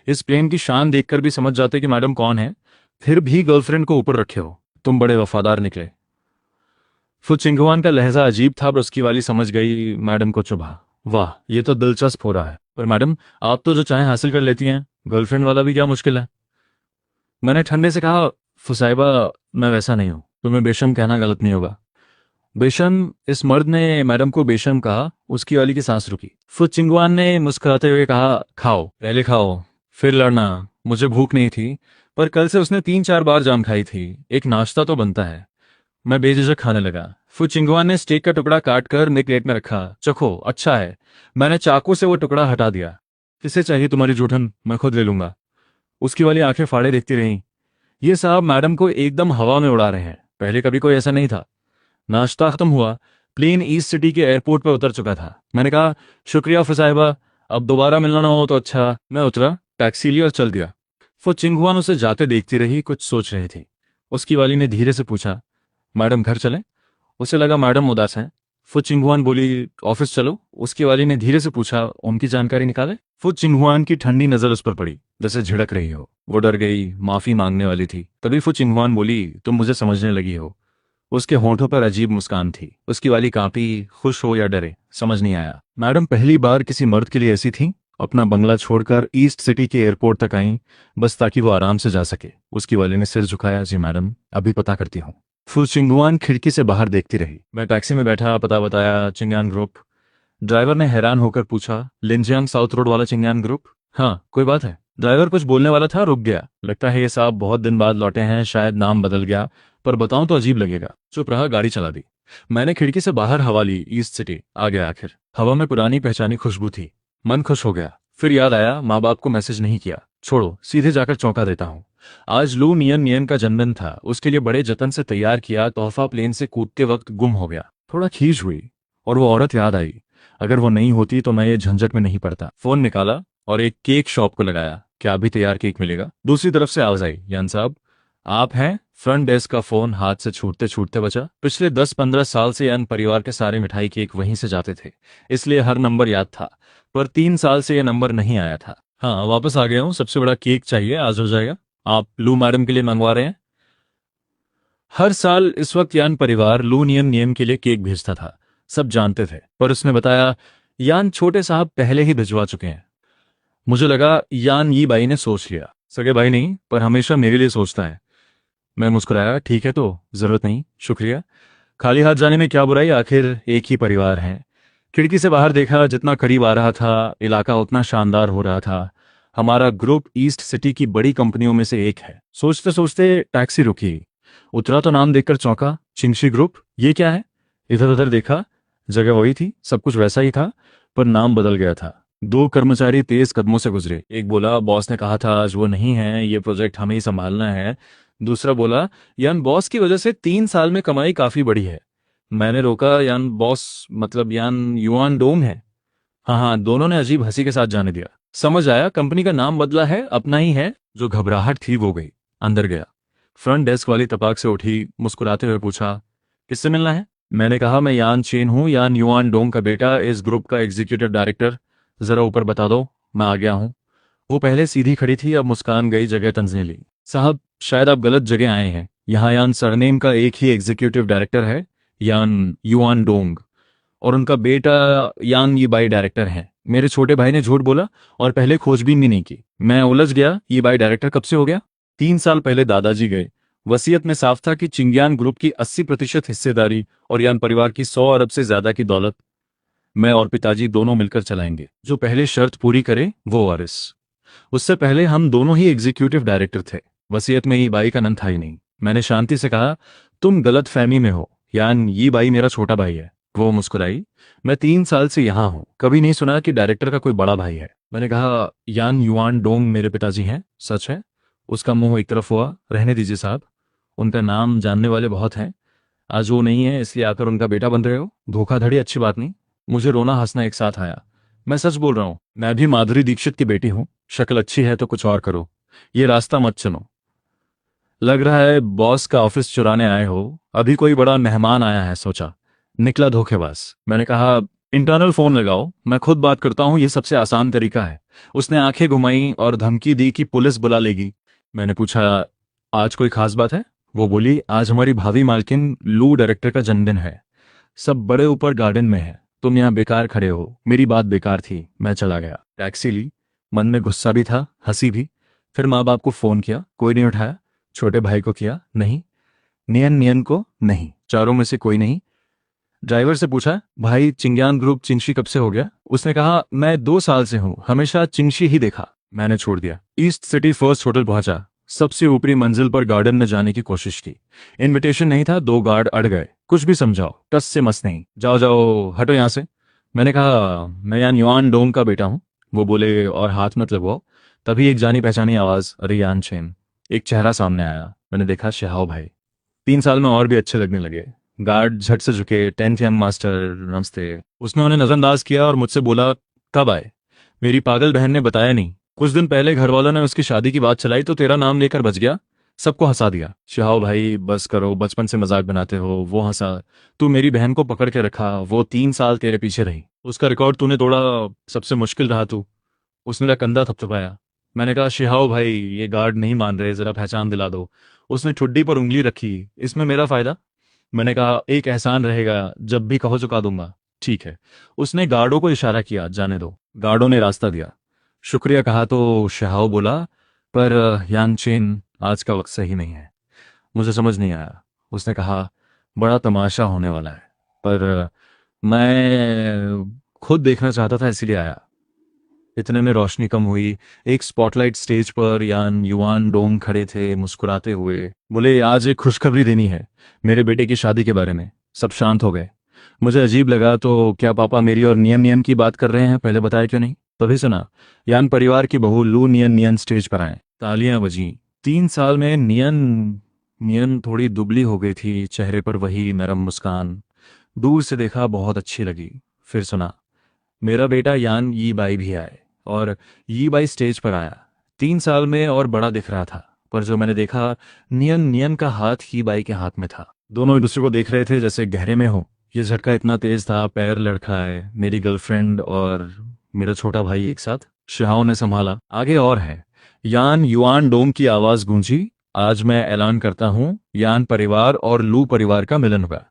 इस प्लेन की शान देखकर भी समझ जाते कि मैडम कौन है, फिर भी गर्लफ्रेंड को ऊपर रखे हो। तुम बड़े वफादार निकले। फुचिंगुआन का लहजा अजीब था, पर उसकी वाली समझ गई। मैडम को चुभा, वाह ये तो दिलचस्प हो रहा है। पर मैडम, आप तो जो चाहें हासिल कर लेती हैं, गर्लफ्रेंड वाला भी क्या मुश्किल है? मैंने ठंडे से कहा, फुसाइबा मैं वैसा नहीं हूं। तुम्हें बेशम कहना गलत नहीं होगा। बेशम? इस मर्द ने मैडम को बेशम कहा। उसकी वाली की सांस रुकी। फुचिंगुआन ने मुस्कुराते हुए कहा, खाओ, पहले खाओ फिर लड़ना। मुझे भूख नहीं थी, पर कल से उसने 3-4 बार जाम खाई थी। एक नाश्ता तो बनता है। मैं बेझिझक खाने लगा। फुचिंगुआन ने स्टेक का टुकड़ा काटकर मेरी प्लेट में रखा। चखो, अच्छा है। मैंने चाकू से वो टुकड़ा हटा दिया। किसे चाहिए तुम्हारी जूठन? मैं खुद ले लूंगा। उसकी वाली आंखें फाड़े देखती रहीं। ये साहब मैडम को एकदम हवा में उड़ा रहे हैं। पहले कभी कोई ऐसा नहीं था। नाश्ता खत्म हुआ। प्लेन ईस्ट सिटी के एयरपोर्ट पर उतर चुका था। मैंने कहा, शुक्रिया फुसाइबा, अब दोबारा मिलना ना हो तो अच्छा। मैं उतरा, टैक्सी ली और चल दिया। चिंगुआन उसे जाते देखती रही, कुछ सोच रही थी। उसकी वाली ने धीरे से पूछा, मैडम घर चलें? उसे लगा मैडम उदास हैं। चिंगुआन बोली, ऑफिस चलो। उसकी वाली ने धीरे से पूछा, उनकी जानकारी निकाले? चिंगुआन की ठंडी नजर उस पर पड़ी, जैसे झिड़क रही हो। वो डर गई, माफी मांगने वाली थी। तभी चिंगुआन बोली, तुम मुझे समझने लगी हो। उसके होठों पर अजीब मुस्कान थी। उसकी वाली कांपी, खुश हो या डरे समझ नहीं आया। मैडम पहली बार किसी मर्द के लिए ऐसी थी। अपना बंगला छोड़कर ईस्ट सिटी के एयरपोर्ट तक आई, बस ताकि वो आराम से जा सके। उसकी वाली ने सिर झुकाया, जी मैडम, अभी पता करती हूँ। चिंगुआन खिड़की से बाहर देखती रही। मैं टैक्सी में बैठा, पता बताया, चिंगयान ग्रुप। ड्राइवर ने हैरान होकर पूछा, लिंजियांग साउथ रोड वाला चिंगयान ग्रुप? हाँ, कोई बात है? ड्राइवर कुछ बोलने वाला था, रुक गया। लगता है ये साहब बहुत दिन बाद लौटे हैं, शायद नाम बदल गया। पर बताऊं तो अजीब लगेगा। चुप रहा, गाड़ी चला दी। मैंने खिड़की से बाहर हवा ली। ईस्ट सिटी आ गया आखिर। हवा में पुरानी पहचानी खुशबू थी। मन खुश हो गया। फिर याद आया माँ बाप को मैसेज नहीं किया। छोड़ो, सीधे जाकर चौंका देता हूँ। आज लू नियन नियन का जन्मदिन था। उसके लिए बड़े जतन से तैयार किया तोहफा प्लेन से कूदते वक्त गुम हो गया। थोड़ा खींच हुई और वो औरत याद आई। अगर वो नहीं होती तो मैं ये झंझट में नहीं पड़ता। फोन निकाला और एक केक शॉप को लगाया। क्या अभी तैयार केक मिलेगा? दूसरी तरफ से आवाज आई, यान साहब आप हैं? फ्रंट डेस्क का फोन हाथ से छूटते छूटते बचा। पिछले 10-15 साल से यान परिवार के सारे मिठाई केक वहीं से जाते थे, इसलिए हर नंबर याद था। पर 3 साल से यह नंबर नहीं आया था। हाँ, वापस आ गया हूँ। सबसे बड़ा केक चाहिए, आज हो जाएगा। आप लू मैडम के लिए मंगवा रहे हैं? हर साल इस वक्त यान परिवार लू नियन नियम के लिए केक भेजता था। सब जानते थे, पर उसने बताया यान छोटे साहब पहले ही भिजवा चुके हैं। मुझे लगा यान ये भाई ने सोच लिया। सगे भाई नहीं, पर हमेशा मेरे लिए सोचता है। मैं मुस्कुराया, ठीक है तो जरूरत नहीं, शुक्रिया। खाली हाथ जाने में क्या बुराई, आखिर एक ही परिवार है। खिड़की से बाहर देखा, जितना करीब आ रहा था इलाका उतना शानदार हो रहा था। हमारा ग्रुप ईस्ट सिटी की बड़ी कंपनियों में से एक है। सोचते सोचते टैक्सी रुकी। उतरा तो नाम देखकर चौंका, चिंगशी ग्रुप। ये क्या है? इधर उधर देखा, जगह वही थी, सब कुछ वैसा ही था, पर नाम बदल गया था। दो कर्मचारी तेज कदमों से गुजरे। एक बोला, बॉस ने कहा था आज वो नहीं है, ये प्रोजेक्ट हमें ही संभालना है। दूसरा बोला, यान बॉस की वजह से 3 साल में कमाई काफी बढ़ी है। मैंने रोका, यान बॉस मतलब यान युआन डोंग है? हाँ हाँ, दोनों ने अजीब हंसी के साथ जाने दिया। समझ आया, कंपनी का नाम बदला है, अपना ही है। जो घबराहट थी वो गई। अंदर गया। फ्रंट डेस्क वाली तपाक से उठी, मुस्कुराते हुए पूछा, किससे मिलना है? मैंने कहा, मैं यान चेन हूँ, यान युआन डोंग का बेटा, इस ग्रुप का एग्जीक्यूटिव डायरेक्टर। जरा ऊपर बता दो, मैं आ गया हूँ। वो पहले सीधी खड़ी थी, अब मुस्कान गई, जगह तंजने ली। साहब शायद आप गलत जगह आए हैं। यहाँ यान सरनेम का एक ही एग्जीक्यूटिव डायरेक्टर है, यान युआन डोंग, और उनका बेटा यान ये बाई डायरेक्टर है। मेरे छोटे भाई ने झूठ बोला और पहले खोजबीन भी नहीं की। मैं उलझ गया, ये बाई डायरेक्टर कब से हो गया? 3 साल पहले दादाजी गए। वसीयत में साफ था कि चिंग्यान ग्रुप की 80% हिस्सेदारी और यान परिवार की 100 अरब से ज्यादा की दौलत मैं और पिताजी दोनों मिलकर चलाएंगे। जो पहले शर्त पूरी करे वो वारिस। उससे पहले हम दोनों ही एग्जीक्यूटिव डायरेक्टर थे। वसीयत में ये बाई का नाम था ही नहीं। मैंने शांति से कहा, तुम गलत फहमी में हो, यान ये बाई मेरा छोटा भाई है। वो मुस्कुराई, मैं 3 साल से यहाँ हूँ, कभी नहीं सुना कि डायरेक्टर का कोई बड़ा भाई है। मैंने कहा, यान युआन डोंग मेरे पिताजी हैं, सच है? उसका मुंह एक तरफ हुआ। रहने दीजिए साहब, उनका नाम जानने वाले बहुत हैं। आज वो नहीं है इसलिए आकर उनका बेटा बन रहे हो। धोखाधड़ी अच्छी बात नहीं। मुझे रोना हंसना एक साथ आया। मैं सच बोल रहा हूँ, मैं भी माधुरी दीक्षित की बेटी हूँ। शक्ल अच्छी है तो कुछ और करो, ये रास्ता मत चलो। लग रहा है बॉस का ऑफिस चुराने आए हो। अभी कोई बड़ा मेहमान आया है सोचा। निकला धोखेबाज। मैंने कहा, इंटरनल फोन लगाओ, मैं खुद बात करता हूँ, ये सबसे आसान तरीका है। उसने आंखें घुमाई और धमकी दी कि पुलिस बुला लेगी। मैंने पूछा, आज कोई खास बात है? वो बोली, आज हमारी भावी मालकिन लू डायरेक्टर का जन्मदिन है। सब बड़े ऊपर गार्डन में है, तुम यहाँ बेकार खड़े हो। मेरी बात बेकार थी, मैं चला गया। टैक्सी ली। मन में गुस्सा भी था, हंसी भी। फिर माँ बाप को फोन किया, कोई नहीं उठाया। छोटे भाई को किया, नहीं। नियन नियन को, नहीं। चारों में से कोई नहीं। ड्राइवर से पूछा, भाई चिंग्यान ग्रुप चिंशी कब से हो गया? उसने कहा, मैं 2 साल से हूँ, हमेशा चिंशी ही देखा। मैंने छोड़ दिया। ईस्ट सिटी फर्स्ट होटल पहुंचा। सबसे ऊपरी मंजिल पर गार्डन में जाने की कोशिश की। इनविटेशन नहीं था, 2 गार्ड अड़ गए। कुछ भी समझाओ, टस से मस नहीं। जाओ जाओ, हटो यहाँ से। मैंने कहा, मैं यान युआन डोंग का बेटा हूँ। वो बोले, और हाथ मत लगवाओ। तभी एक जानी पहचानी आवाज, अरे यान चेन। एक चेहरा सामने आया। मैंने देखा, शहाव भाई। 3 साल में और भी अच्छे लगने लगे। गार्ड झट से झुके, 10th एम मास्टर, नमस्ते। उसने उन्हें नजरअंदाज किया और मुझसे बोला, कब आए? मेरी पागल बहन ने बताया नहीं। कुछ दिन पहले घर वालों ने उसकी शादी की बात चलाई तो तेरा नाम लेकर बच गया। सबको हंसा दिया। शहाव भाई बस करो, बचपन से मजाक बनाते हो। वो हंसा। तू मेरी बहन को पकड़ के रखा, वो 3 साल तेरे पीछे रही, उसका रिकॉर्ड तूने तोड़ा। सबसे मुश्किल रहा तू। उसने मेरा कंधा थपथपाया। मैंने कहा, शिहाओ भाई ये गार्ड नहीं मान रहे, जरा पहचान दिला दो। उसने ठुड्डी पर उंगली रखी, इसमें मेरा फायदा? मैंने कहा, एक एहसान रहेगा, जब भी कहो चुका दूंगा। ठीक है। उसने गार्डों को इशारा किया, जाने दो। गार्डों ने रास्ता दिया। शुक्रिया कहा तो शहाओ बोला, पर यानचेन आज का वक्त सही नहीं है। मुझे समझ नहीं आया। उसने कहा, बड़ा तमाशा होने वाला है, पर मैं खुद देखना चाहता था इसलिए आया। इतने में रोशनी कम हुई। एक स्पॉटलाइट स्टेज पर यान युआन डोंग खड़े थे मुस्कुराते हुए। बोले, आज एक खुशखबरी देनी है, मेरे बेटे की शादी के बारे में। सब शांत हो गए। मुझे अजीब लगा, तो क्या पापा मेरी और नियन नियन की बात कर रहे हैं, पहले बताया क्यों नहीं? तभी सुना, यान परिवार की बहू लू नियन नियन स्टेज पर आए। तालियां बजीं। 3 साल में नियन नियन थोड़ी दुबली हो गई थी, चेहरे पर वही नरम मुस्कान। दूर से देखा, बहुत अच्छी लगी। फिर सुना, मेरा बेटा यान यी बाई भी आए। और यी बाई स्टेज पर आया। 3 साल में और बड़ा दिख रहा था, पर जो मैंने देखा, नियन नियन का हाथ ही बाई के हाथ में था। दोनों एक दूसरे को देख रहे थे जैसे गहरे में हो। ये झटका इतना तेज था, पैर लड़खड़ाए। मेरी गर्लफ्रेंड और मेरा छोटा भाई एक साथ। शिहाओ ने संभाला, आगे और है। यान युआन डोंग की आवाज गूंजी। आज मैं ऐलान करता हूं, यान परिवार और लू परिवार का मिलन हुआ।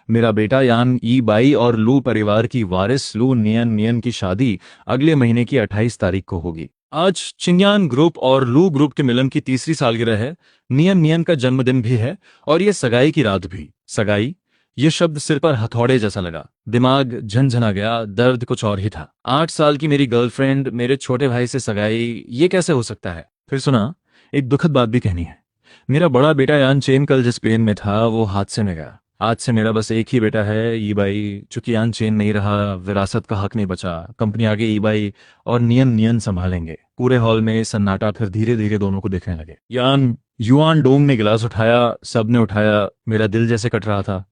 मेरा बेटा यान ई बाई और लू परिवार की वारिस लू नियन नियन की शादी अगले महीने की 28 तारीख को होगी। आज चिंयान ग्रुप और लू ग्रुप के मिलन की तीसरी सालगिरह है। नियन नियन का जन्मदिन भी है, और ये सगाई की रात भी। सगाई, ये शब्द सिर पर हथौड़े जैसा लगा। दिमाग झनझना गया। दर्द कुछ और ही था। 8 साल की मेरी गर्लफ्रेंड मेरे छोटे भाई से सगाई, ये कैसे हो सकता है? फिर सुना, एक दुखद बात भी कहनी है। मेरा बड़ा बेटा यान चेन कल जिस प्लेन में था, वो हादसे में गया। आज से मेरा बस एक ही बेटा है, ई बाई। चूंकि यान चेन नहीं रहा, विरासत का हक नहीं बचा। कंपनी आगे ई बाई और नियन नियन संभालेंगे। पूरे हॉल में सन्नाटा। फिर धीरे धीरे दोनों को देखने लगे। यान युआन डोंग ने गिलास उठाया। सबने उठाया। मेरा दिल जैसे कट रहा था।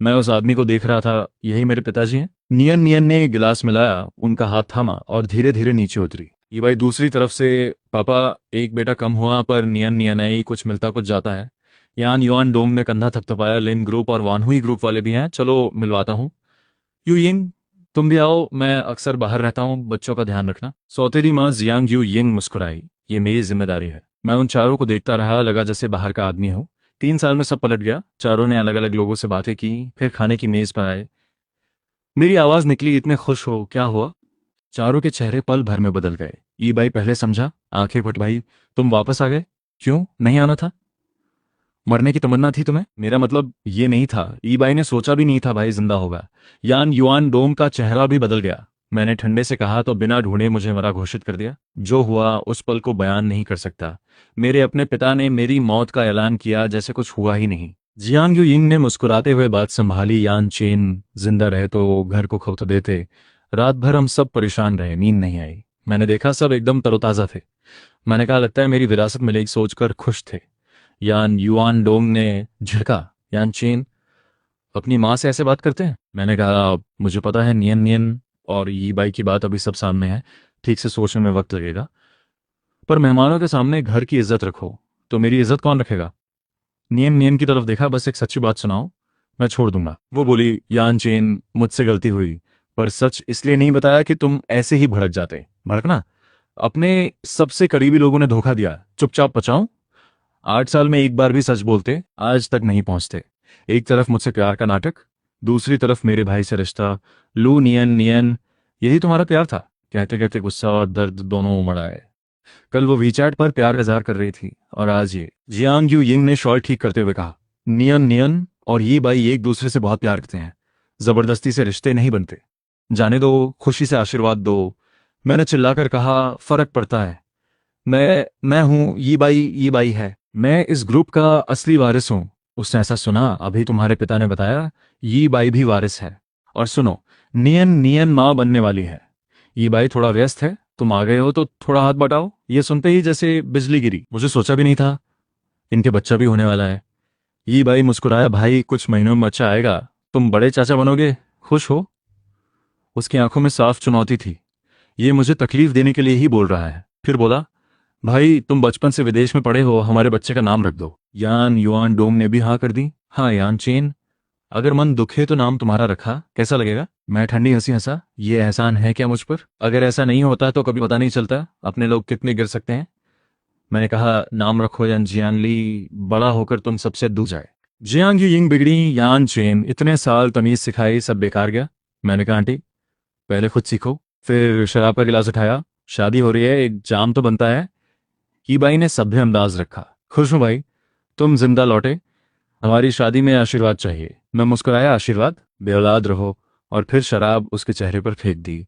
मैं उस आदमी को देख रहा था, यही मेरे पिताजी हैं? नियन नियन ने गिलास मिलाया, उनका हाथ थामा और धीरे धीरे नीचे उतरी। ये भाई दूसरी तरफ से, पापा एक बेटा कम हुआ, पर नियन नियन आई, कुछ मिलता कुछ जाता है। यान युआन डोंग ने कंधा थपथपाया। लिन ग्रुप और वानहुई ग्रुप वाले भी हैं, चलो मिलवाता हूँ। यू यिंग, तुम भी आओ, मैं अक्सर बाहर रहता हूँ, बच्चों का ध्यान रखना। सौतेली माँ जियांग यू यिंग मुस्कुराई। ये मेरी जिम्मेदारी है। मैं उन चारों को देखता रहा, लगा जैसे बाहर का आदमी हो। 3 साल में सब पलट गया। चारों ने अलग अलग लोगों से बातें की, फिर खाने की मेज पर आए। मेरी आवाज निकली, इतने खुश हो, क्या हुआ? चारों के चेहरे पल भर में बदल गए। ई बाई पहले समझा, आंखें फटवाई। तुम वापस आ गए? क्यों नहीं आना था? मरने की तमन्ना थी तुम्हें? मेरा मतलब ये नहीं था। ई बाई ने सोचा भी नहीं था भाई जिंदा होगा। यान युआन डोम का चेहरा भी बदल गया। मैंने ठंडे से कहा, तो बिना ढूंढे मुझे मरा घोषित कर दिया। जो हुआ उस पल को बयान नहीं कर सकता। मेरे अपने पिता ने मेरी मौत का ऐलान किया जैसे कुछ हुआ ही नहीं। जियांग यू यिंग ने मुस्कुराते हुए बात संभाली। यान चेन जिंदा रहे तो घर को खौफ देते। रात भर हम सब परेशान रहे, नींद नहीं आई। मैंने देखा सब एकदम तरोताजा थे। मैंने कहा, लगता है मेरी विरासत मिलेगी, सोचकर खुश थे। यान युआन डोंग ने झिड़का, यान चेन अपनी माँ से ऐसे बात करते हैं? मैंने कहा, मुझे पता है, नियन नियन और ये बाई की बात अभी सब सामने है, ठीक से सोचने में वक्त लगेगा। पर मेहमानों के सामने घर की इज्जत रखो। तो मेरी इज्जत कौन रखेगा? नियन नियन की तरफ देखा, बस एक सच्ची बात सुनाओ, मैं छोड़ दूंगा। वो बोली, यान चेन मुझसे गलती हुई, पर सच इसलिए नहीं बताया कि तुम ऐसे ही भड़क जाते। भड़कना? अपने सबसे करीबी लोगों ने धोखा दिया, चुपचाप बचाऊं? 8 साल में एक बार भी सच बोलते आज तक नहीं पहुंचते। एक तरफ मुझसे प्यार का नाटक, दूसरी तरफ मेरे भाई से रिश्ता। लू नियन नियन, यही तुम्हारा प्यार था? कहते कहते गुस्सा और दर्द दोनों उमड़ आए। कल वो वीचैट पर प्यार का इजहार कर रही थी, और आज ये। जियांग यू यिंग ने शॉल ठीक करते हुए कहा, नियन नियन और ये बाई एक दूसरे से बहुत प्यार करते हैं। जबरदस्ती से रिश्ते नहीं बनते। जाने दो, खुशी से आशीर्वाद दो। मैंने चिल्लाकर कहा, फर्क पड़ता है। मैं हूं, ये बाई है। मैं इस ग्रुप का असली वारिस हूं। उसने ऐसा सुना, अभी तुम्हारे पिता ने बताया, ये बाई भी वारिस है। और सुनो, नियन नियन माँ बनने वाली है। ये बाई थोड़ा व्यस्त है, तुम आ गए हो तो थोड़ा हाथ बटाओ। ये सुनते ही जैसे बिजली गिरी। मुझे सोचा भी नहीं था इनके बच्चा भी होने वाला है। ये बाई मुस्कुराया, भाई कुछ महीनों में बच्चा आएगा, तुम बड़े चाचा बनोगे, खुश हो? उसकी आंखों में साफ चुनौती थी। ये मुझे तकलीफ देने के लिए ही बोल रहा है। फिर बोला, भाई तुम बचपन से विदेश में पढ़े हो, हमारे बच्चे का नाम रख दो। यान युआन डोंग ने भी हाँ कर दी। हाँ यान चेन, अगर मन दुखे तो नाम तुम्हारा रखा, कैसा लगेगा? मैं ठंडी हंसी हंसा, ये एहसान है क्या मुझ पर? अगर ऐसा नहीं होता तो कभी पता नहीं चलता अपने लोग कितने गिर सकते हैं। मैंने कहा, नाम रखो यान जियांगली, बड़ा होकर तुम सबसे दूर जाए। जियांग यू यिंग बिगड़ी, यान चेन इतने साल तमीज सिखाई, सब बेकार गया। मैंने कहा, आंटी पहले खुद सीखो। फिर शराब का गिलास उठाया। शादी हो रही है, एक जाम तो बनता है। ही बाई ने सभ्य अंदाज रखा। खुश हूं भाई, तुम जिंदा लौटे। हमारी शादी में आशीर्वाद चाहिए। मैं मुस्कुराया, आशीर्वाद? बेऔलाद रहो। और फिर शराब उसके चेहरे पर फेंक दी।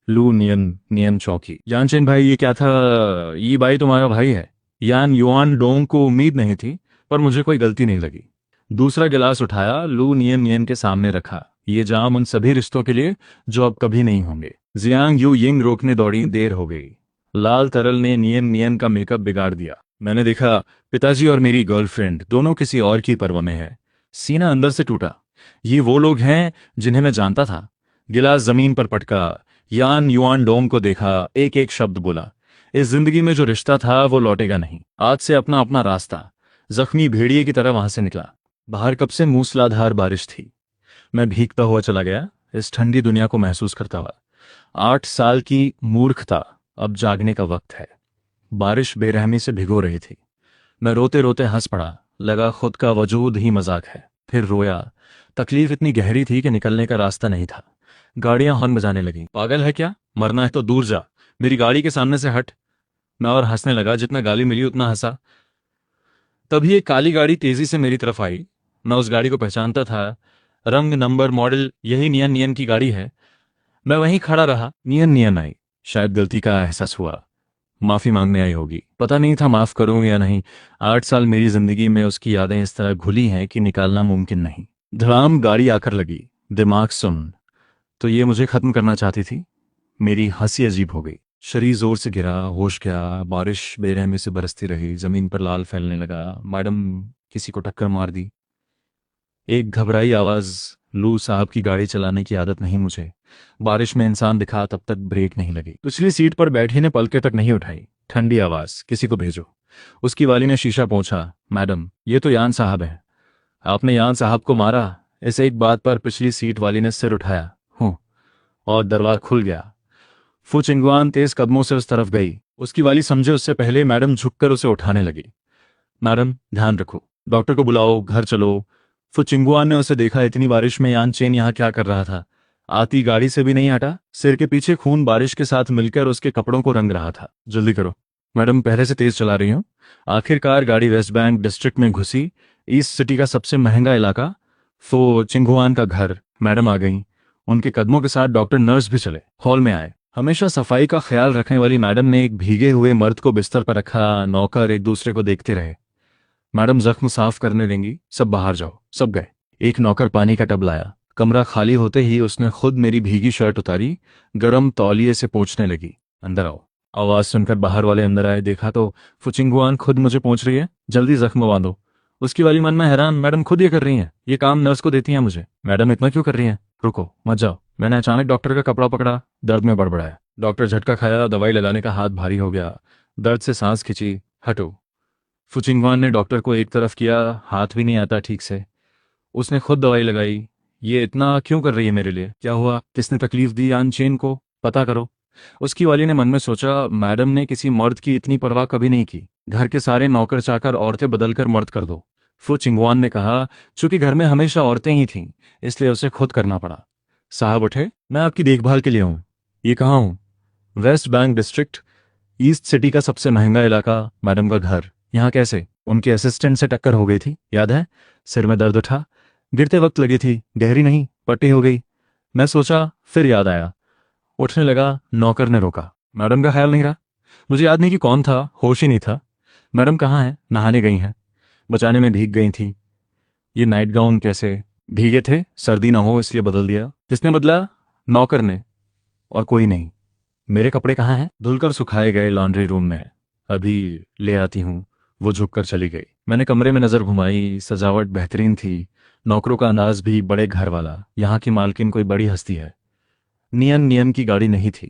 लू नियन नियन चौकी। यानचेन भाई ये क्या था? ये भाई तुम्हारा भाई है। यान युआन डोंग को उम्मीद नहीं थी, पर मुझे कोई गलती नहीं लगी। दूसरा गिलास उठाया, लू नियन नियन के सामने रखा। ये जाम उन सभी रिश्तों के लिए जो अब कभी नहीं होंगे। जियांग यू यिंग रोकने दौड़ी, देर हो गई। लाल तरल ने नियन नियन का मेकअप बिगाड़ दिया। मैंने देखा पिताजी और मेरी गर्लफ्रेंड दोनों किसी और की परवाह में है। सीना अंदर से टूटा। ये वो लोग हैं जिन्हें मैं जानता था। गिलास जमीन पर पटका। यान युआन डोंग को देखा, एक एक शब्द बोला। इस जिंदगी में जो रिश्ता था वो लौटेगा नहीं। आज से अपना अपना रास्ता। जख्मी भेड़िए की तरह वहां से निकला। बाहर कब से मूसलाधार बारिश थी। मैं भीगता हुआ चला गया, इस ठंडी दुनिया को महसूस करता हुआ। 8 साल की मूर्खता, अब जागने का वक्त है। बारिश बेरहमी से भिगो रही थी। मैं रोते रोते हंस पड़ा। लगा खुद का वजूद ही मजाक है। फिर रोया। तकलीफ इतनी गहरी थी कि निकलने का रास्ता नहीं था। गाड़ियां हॉर्न बजाने लगी। पागल है क्या? मरना है तो दूर जा, मेरी गाड़ी के सामने से हट। मैं और हंसने लगा, जितना गाली मिली उतना हंसा। तभी एक काली गाड़ी तेजी से मेरी तरफ आई। मैं उस गाड़ी को पहचानता था। रंग, नंबर, मॉडल यही नियन नियन की गाड़ी है। मैं वहीं खड़ा रहा। नियन नियन आई। शायद गलती का एहसास हुआ। माफी मांगने आई होगी। पता नहीं था माफ करूं या नहीं। 8 साल मेरी जिंदगी में उसकी यादें इस तरह घुली हैं कि निकालना मुमकिन नहीं। धड़ाम गाड़ी आकर लगी। दिमाग सुन। तो ये मुझे खत्म करना चाहती थी। मेरी हंसी अजीब हो गई। शरीर जोर से गिरा, होश गया। बारिश बेरहमी से बरसती रही। जमीन पर लाल फैलने लगा। मैडम किसी को टक्कर मार दी। एक घबराई आवाज। लू साहब की गाड़ी चलाने की आदत नहीं मुझे। बारिश में इंसान दिखा तब तक ब्रेक नहीं लगी। पिछली सीट पर बैठी ने पलके तक नहीं उठाई। ठंडी आवाज, किसी को भेजो। उसकी वाली ने शीशा पोंछा। मैडम ये तो यान साहब है। आपने यान साहब को मारा? इस एक बात पर पिछली सीट वाली ने सिर उठाया। हूं। और दरवाजा खुल गया। फु चिंगवान तेज कदमों से उस तरफ गई। उसकी वाली समझे उससे पहले मैडम झुककर उसे उठाने लगी। मैडम ध्यान रखो, डॉक्टर को बुलाओ, घर चलो। फुचिंगुआन ने उसे देखा। इतनी बारिश में यान चेन यहाँ क्या कर रहा था? आती गाड़ी से भी नहीं हटा। सिर के पीछे खून बारिश के साथ मिलकर उसके कपड़ों को रंग रहा था। जल्दी करो। मैडम पहले से तेज चला रही हूँ। आखिरकार गाड़ी वेस्ट बैंक डिस्ट्रिक्ट में घुसी। ईस्ट सिटी का सबसे महंगा इलाका, फो चिंगुआन का घर। मैडम आ गई। उनके कदमों के साथ डॉक्टर, नर्स भी चले। हॉल में आए। हमेशा सफाई का ख्याल रखने वाली मैडम ने एक भीगे हुए मर्द को बिस्तर पर रखा। नौकर एक दूसरे को देखते रहे। मैडम जख्म साफ करने लेंगी, सब बाहर जाओ। सब गए। एक नौकर पानी का टब लाया। कमरा खाली होते ही उसने खुद मेरी भीगी शर्ट उतारी। गरम तौलिए से पोंछने लगी। अंदर आओ। आवाज सुनकर बाहर वाले अंदर आए। देखा तो फुचिंगुआन खुद मुझे पोंछ रही है। जल्दी जख्म बांधो। उसकी वाली मन में हैरान, मैडम खुद ये कर रही हैं? ये काम नर्स को देती हैं मुझे। मैडम इतना क्यों कर रही हैं? रुको मत जाओ। मैंने अचानक डॉक्टर का कपड़ा पकड़ा। दर्द में बड़बड़ाया। डॉक्टर झटका खाया। दवाई लगाने का हाथ भारी हो गया। दर्द से सांस खिंची। हटो। फुचिंगवान ने डॉक्टर को एक तरफ किया। हाथ भी नहीं आता ठीक से। उसने खुद दवाई लगाई। ये इतना क्यों कर रही है मेरे लिए? क्या हुआ? किसने तकलीफ दी यान चेन को? पता करो। उसकी वाली ने मन में सोचा, मैडम ने किसी मर्द की इतनी परवाह कभी नहीं की। घर के सारे नौकर चाकर औरतें बदलकर मर्द कर दो। फु चिंगवान ने कहा। चूंकि घर में हमेशा औरतें ही थीं, इसलिए उसे खुद करना पड़ा। साहब उठे। मैं आपकी देखभाल के लिए हूँ। ये कहाँ हूँ? West Bank district, east city का सबसे महंगा इलाका, मैडम का घर। यहाँ कैसे? उनके असिस्टेंट से टक्कर हो गई थी, याद है? सिर में दर्द उठा। गिरते वक्त लगी थी, गहरी नहीं, पट्टी हो गई। मैं सोचा, फिर याद आया। उठने लगा। नौकर ने रोका। मैडम का ख्याल नहीं रहा। मुझे याद नहीं कि कौन था, होश ही नहीं था। मैडम कहाँ है? नहाने गई हैं। बचाने में भीग गई थी। ये नाइट गाउन कैसे? भीगे थे, सर्दी ना हो इसलिए बदल दिया। किसने बदला? नौकर ने। और कोई नहीं। मेरे कपड़े कहाँ हैं? धुलकर सुखाए गए लॉन्ड्री रूम में। अभी ले आती हूँ। वो झुककर चली गई। मैंने कमरे में नजर घुमाई। सजावट बेहतरीन थी। नौकरों का अंदाज भी बड़े घर वाला। यहाँ की मालकिन कोई बड़ी हस्ती है। नियन नियन की गाड़ी नहीं थी,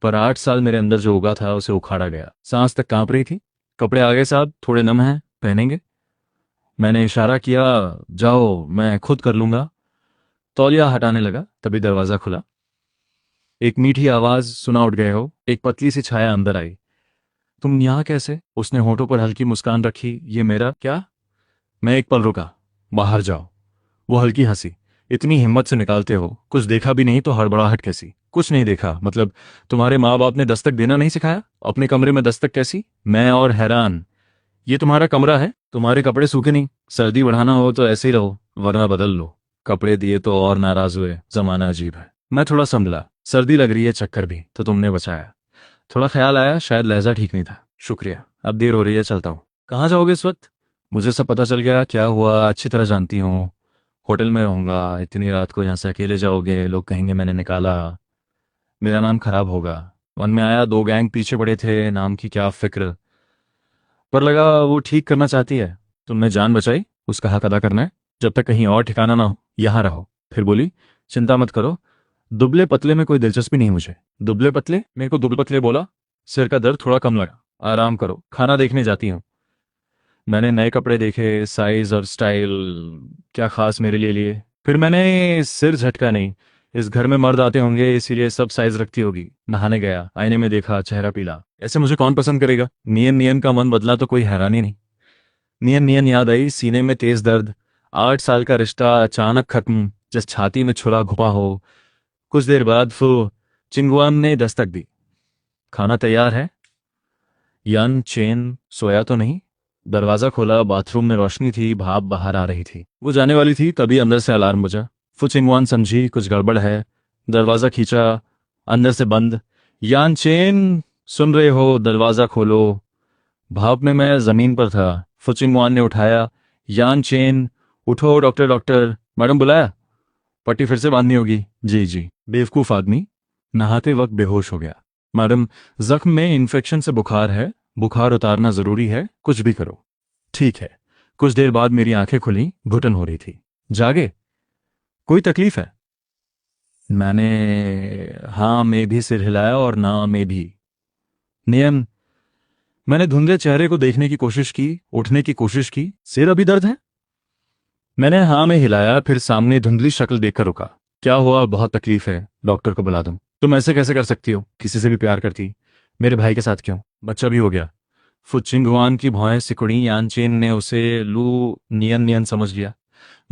पर 8 साल मेरे अंदर जो उगा था उसे उखाड़ा गया। सांस तक कांप रही थी। कपड़े आ गए साहब, थोड़े नम हैं, पहनेंगे? मैंने इशारा किया। जाओ, मैं खुद कर लूंगा। तौलिया हटाने लगा, तभी दरवाजा खुला। एक मीठी आवाज, सुना उठ गए हो। एक पतली सी छाया अंदर आई। तुम यहाँ कैसे? उसने होठों पर हल्की मुस्कान रखी। ये मेरा क्या? मैं एक पल रुका। बाहर जाओ। वो हल्की हंसी। इतनी हिम्मत से निकालते हो? कुछ देखा भी नहीं तो हड़बड़ाहट कैसी? कुछ नहीं देखा मतलब? तुम्हारे माँ बाप ने दस्तक देना नहीं सिखाया? अपने कमरे में दस्तक कैसी? मैं और हैरान। ये तुम्हारा कमरा है? तुम्हारे कपड़े सूखे नहीं? सर्दी बढ़ाना हो तो ऐसे ही रहो, वरना बदल लो। कपड़े दिए तो और नाराज हुए। जमाना अजीब है। मैं थोड़ा संभला। सर्दी लग रही है, चक्कर भी, तो तुमने बचाया। थोड़ा ख्याल आया, शायद लहजा ठीक नहीं था। शुक्रिया, अब देर हो रही है, चलता हूँ। कहाँ जाओगे इस वक्त? मुझे सब पता चल गया, क्या हुआ अच्छी तरह जानती हूँ। होटल में रहूंगा, इतनी रात को यहाँ से अकेले जाओगे, लोग कहेंगे मैंने निकाला, मेरा नाम खराब होगा। मन में आया, दो गैंग पीछे पड़े थे, नाम की क्या फिक्र, पर लगा वो ठीक करना चाहती है। तुमने जान बचाई, उसका हक अदा करना है। जब तक कहीं और ठिकाना ना हो, यहाँ रहो। फिर बोली, चिंता मत करो, दुबले पतले में कोई दिलचस्पी नहीं मुझे। दुबले पतले? मेरे को दुबले पतले बोला? सिर का दर्द थोड़ा कम लगा। आराम करो, खाना देखने जाती हूँ। मैंने नए कपड़े देखे, साइज और स्टाइल क्या खास मेरे लिए। फिर मैंने सिर झटका नहीं, इस घर में मर्द आते होंगे इसीलिए सब साइज रखती होगी। नहाने गया, आईने में देखा, चेहरा पीला। ऐसे मुझे कौन पसंद करेगा? नियन नियन का मन बदला तो कोई हैरानी नहीं। नियन नियन याद आई, सीने में तेज दर्द। 8 साल का रिश्ता अचानक खत्म, जिस छाती में छुरा घुपा हो। कुछ देर बाद चिंगुआन ने दस्तक दी। खाना तैयार है? यान चेन सोया तो नहीं? दरवाजा खोला, बाथरूम में रोशनी थी, भाप बाहर आ रही थी। वो जाने वाली थी, तभी अंदर से अलार्म बजा। फु चिंगवान समझी कुछ गड़बड़ है, दरवाजा खींचा, अंदर से बंद। यान चेन, सुन रहे हो? दरवाजा खोलो। भाप में मैं जमीन पर था। फु चिंगवान ने उठाया। यान चेन, उठो, डॉक्टर डॉक्टर। मैडम बुलाया? पट्टी फिर से बांधनी होगी। जी जी। बेवकूफ आदमी, नहाते वक्त बेहोश हो गया। मैडम, जख्म में इन्फेक्शन से बुखार है, बुखार उतारना जरूरी है, कुछ भी करो। ठीक है। कुछ देर बाद मेरी आंखें खुली, घुटन हो रही थी। जागे? कोई तकलीफ है? मैंने हाँ में भी सिर हिलाया और ना में भी। नियम। मैंने धुंधले चेहरे को देखने की कोशिश की, उठने की कोशिश की। सिर अभी दर्द है? मैंने हाँ में हिलाया, फिर सामने धुंधली शक्ल देखकर रुका। क्या हुआ? बहुत तकलीफ है, डॉक्टर को बुला दूं? तुम ऐसे कैसे कर सकती हो? किसी से भी प्यार करती? मेरे भाई के साथ क्यों? बच्चा भी हो गया। फुचिंगुआन की भौहें सिकुड़ी। यानचेन ने उसे लू नियन नियन समझ लिया।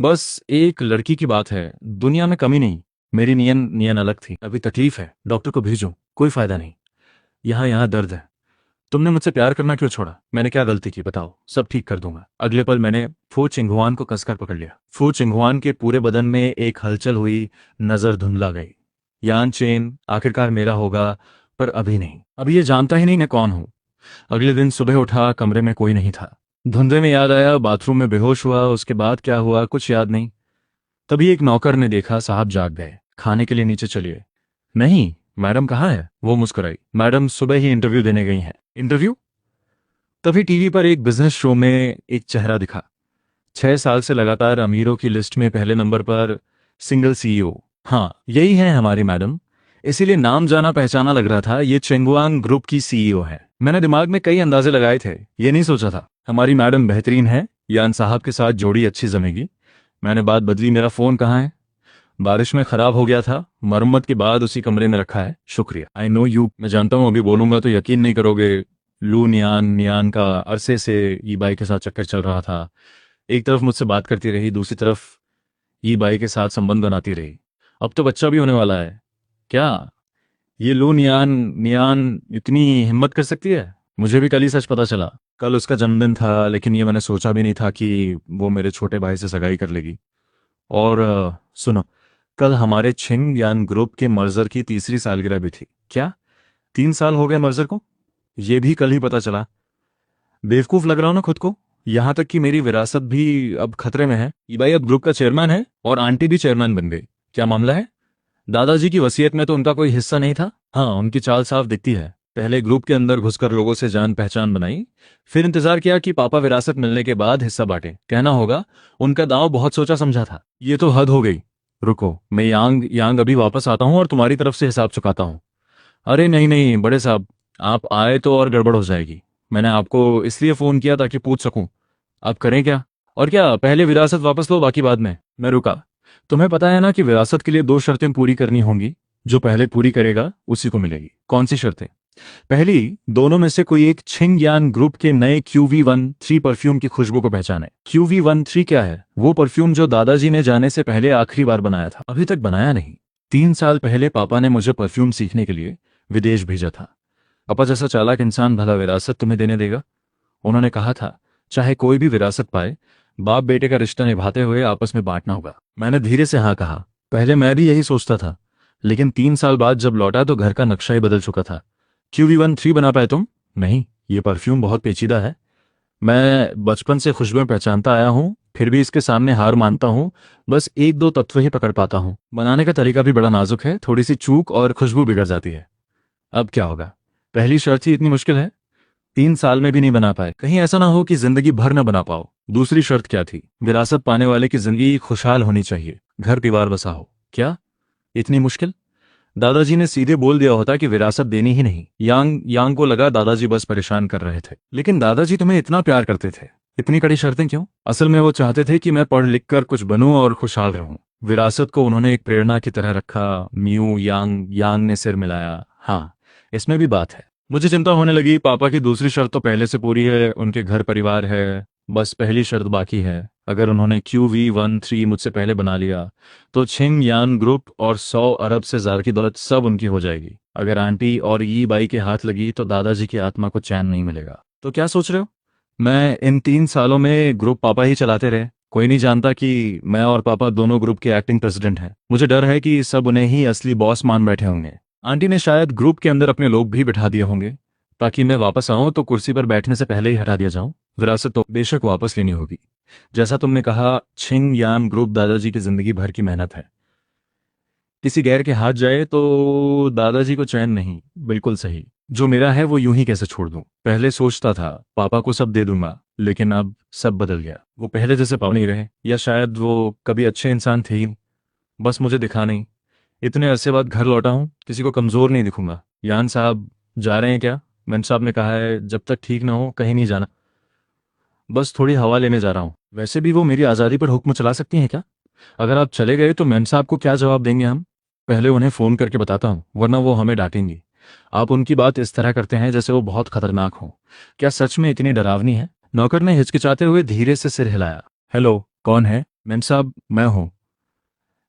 बस एक लड़की की बात है, दुनिया में कमी नहीं। मेरी नियन नियन अलग थी। अभी तकलीफ है, डॉक्टर को भेजो। कोई फायदा नहीं, यहाँ यहाँ दर्द है। तुमने मुझसे प्यार करना क्यों छोड़ा? मैंने क्या गलती की बताओ, सब ठीक कर दूंगा। अगले पल मैंने फू चिंगुआन को कसकर पकड़ लिया। फू चिंगुआन के पूरे बदन में एक हलचल हुई, नजर धुंधला गई। यान चेन, आखिरकार मेरा होगा, पर अभी नहीं। अभी ये जानता ही नहीं मैं कौन हूं। अगले दिन सुबह उठा, कमरे में कोई नहीं था। धुंधले में याद आया, बाथरूम में बेहोश हुआ, उसके बाद क्या हुआ कुछ याद नहीं। तभी एक नौकर ने देखा, साहब जाग गए, खाने के लिए नीचे चलिए। नहीं, मैडम कहाँ है? वो मुस्कुराई। मैडम सुबह ही इंटरव्यू देने गई हैं। इंटरव्यू? तभी टीवी पर एक बिजनेस शो में एक चेहरा दिखा। 6 साल से लगातार अमीरों की लिस्ट में पहले नंबर पर, सिंगल सीईओ। हाँ, यही है हमारी मैडम। इसीलिए नाम जाना पहचाना लग रहा था, ये चेंगुआन ग्रुप की सीईओ है। मैंने दिमाग में कई अंदाजे लगाए थे, ये नहीं सोचा था हमारी मैडम बेहतरीन है, यान साहब के साथ जोड़ी अच्छी जमेगी। मैंने बात बदली। मेरा फोन कहाँ है? बारिश में खराब हो गया था, मरम्मत के बाद उसी कमरे में रखा है। शुक्रिया। I know you. मैं जानता हूँ अभी बोलूंगा तो यकीन नहीं करोगे। लू नियान नियान का अरसे से ई बाई के साथ चक्कर चल रहा था। एक तरफ मुझसे बात करती रही, दूसरी तरफ ई बाई के साथ संबंध बनाती रही। अब तो बच्चा भी होने वाला है। क्या ये लू नियान नियान इतनी हिम्मत कर सकती है? मुझे भी कल ही सच पता चला। कल उसका जन्मदिन था, लेकिन ये मैंने सोचा भी नहीं था कि वो मेरे छोटे भाई से सगाई कर लेगी। और सुनो, कल हमारे छिंग यान ग्रुप के मर्जर की तीसरी सालगिरह भी थी। क्या 3 साल हो गए मर्जर को? ये भी कल ही पता चला। बेवकूफ लग रहा हूं ना खुद को? यहां तक कि मेरी विरासत भी अब खतरे में है। ये भाई अब ग्रुप का चेयरमैन है और आंटी भी चेयरमैन बन गई। क्या मामला है? दादाजी की वसीयत में तो उनका कोई हिस्सा नहीं था। हाँ, उनकी चाल साफ दिखती है। पहले ग्रुप के अंदर घुसकर लोगों से जान पहचान बनाई, फिर इंतजार किया कि पापा विरासत मिलने के बाद हिस्सा बांटे। कहना होगा उनका दांव बहुत सोचा समझा था। ये तो हद हो गई। रुको, मैं यांग यांग अभी वापस आता हूँ और तुम्हारी तरफ से हिसाब चुकाता हूँ। अरे नहीं नहीं बड़े साहब, आप आए तो और गड़बड़ हो जाएगी। मैंने आपको इसलिए फोन किया ताकि पूछ सकूं। आप करें क्या? और क्या, पहले विरासत वापस लो, बाकी बाद में। मैं रुका। तुम्हें पता है ना कि विरासत के लिए 2 शर्तें पूरी करनी होंगी। जो पहले पूरी करेगा उसी को मिलेगी। कौन सी शर्तें? पहली, दोनों में से कोई एक छिंग यान ग्रुप के नए QV13 परफ्यूम की खुशबू को पहचाने। QV13 क्या है? वो परफ्यूम जो दादाजी ने जाने से पहले आखिरी बार बनाया था। अभी तक बनाया नहीं। 3 साल पहले पापा ने मुझे परफ्यूम सीखने के लिए विदेश भेजा था। पापा जैसा चालाक इंसान भला विरासत तुम्हें देने देगा? उन्होंने कहा था, चाहे कोई भी विरासत पाए, बाप बेटे का रिश्ता निभाते हुए आपस में बांटना होगा। मैंने धीरे से हाँ कहा। पहले मैं भी यही सोचता था, लेकिन 3 साल बाद जब लौटा तो घर का नक्शा ही बदल चुका था। QV13 बना पाए तुम? नहीं, ये परफ्यूम बहुत पेचीदा है। मैं बचपन से खुशबुएं पहचानता आया हूँ, फिर भी इसके सामने हार मानता हूँ। बस एक दो तत्व ही पकड़ पाता हूँ। बनाने का तरीका भी बड़ा नाजुक है, थोड़ी सी चूक और खुशबू बिगड़ जाती है। अब क्या होगा? पहली शर्त ही इतनी मुश्किल है? 3 साल में भी नहीं बना पाए, कहीं ऐसा ना हो कि जिंदगी भर न बना पाओ। दूसरी शर्त क्या थी? विरासत पाने वाले की जिंदगी खुशहाल होनी चाहिए, घर परिवार बसा हो। क्या इतनी मुश्किल? दादाजी ने सीधे बोल दिया होता कि विरासत देनी ही नहीं। यांग यांग को लगा दादाजी बस परेशान कर रहे थे। लेकिन दादाजी तुम्हें इतना प्यार करते थे, इतनी कड़ी शर्तें क्यों? असल में वो चाहते थे कि मैं पढ़ लिख कर कुछ बनूं और खुशहाल रहूं। विरासत को उन्होंने एक प्रेरणा की तरह रखा। म्यू यांग यांग ने सिर मिलाया। हाँ, इसमें भी बात है। मुझे चिंता होने लगी। पापा की दूसरी शर्त तो पहले से पूरी है, उनके घर परिवार है, बस पहली शर्त बाकी है। अगर उन्होंने QV13 मुझसे पहले बना लिया तो छिंग यान ग्रुप और 100 अरब से ज्यादा की दौलत सब उनकी हो जाएगी। अगर आंटी और ये बाई के हाथ लगी तो दादाजी की आत्मा को चैन नहीं मिलेगा। तो क्या सोच रहे हो? मैं इन 3 सालों में ग्रुप पापा ही चलाते रहे। कोई नहीं जानता कि मैं और पापा दोनों ग्रुप के एक्टिंग प्रेसिडेंट हैं। मुझे डर है कि सब उन्हें ही असली बॉस मान बैठे होंगे। आंटी ने शायद ग्रुप के अंदर अपने लोग भी बिठा दिए होंगे ताकि मैं वापस आऊं तो कुर्सी पर बैठने से पहले ही हटा दिया जाऊं। विरासत तो बेशक वापस लेनी होगी। जैसा तुमने कहा, छिंग याम ग्रुप दादाजी की जिंदगी भर की मेहनत है। किसी गैर के हाथ जाए तो दादाजी को चैन नहीं। बिल्कुल सही। जो मेरा है वो यूं ही कैसे छोड़ दूं? पहले सोचता था पापा को सब दे दूंगा, लेकिन अब सब बदल गया। वो पहले जैसे पापा नहीं रहे, या शायद वो कभी अच्छे इंसान थे ही, बस मुझे दिखा नहीं। इतने अरसे बाद घर लौटा हूँ, किसी को कमजोर नहीं दिखूंगा। यान साहब जा रहे हैं क्या? मैन साहब ने कहा है जब तक ठीक ना हो कहीं नहीं जाना। बस थोड़ी हवा लेने जा रहा हूँ। वैसे भी वो मेरी आज़ादी पर हुक्म चला सकती हैं क्या? अगर आप चले गए तो मैन साहब को क्या जवाब देंगे हम? पहले उन्हें फ़ोन करके बताता हूँ, वरना वो हमें डांटेंगी। आप उनकी बात इस तरह करते हैं जैसे वो बहुत खतरनाक हो। क्या सच में इतनी डरावनी है? नौकर ने हिचकिचाते हुए धीरे से सिर हिलाया। हेलो, कौन है? मैन साहब, मैं हूँ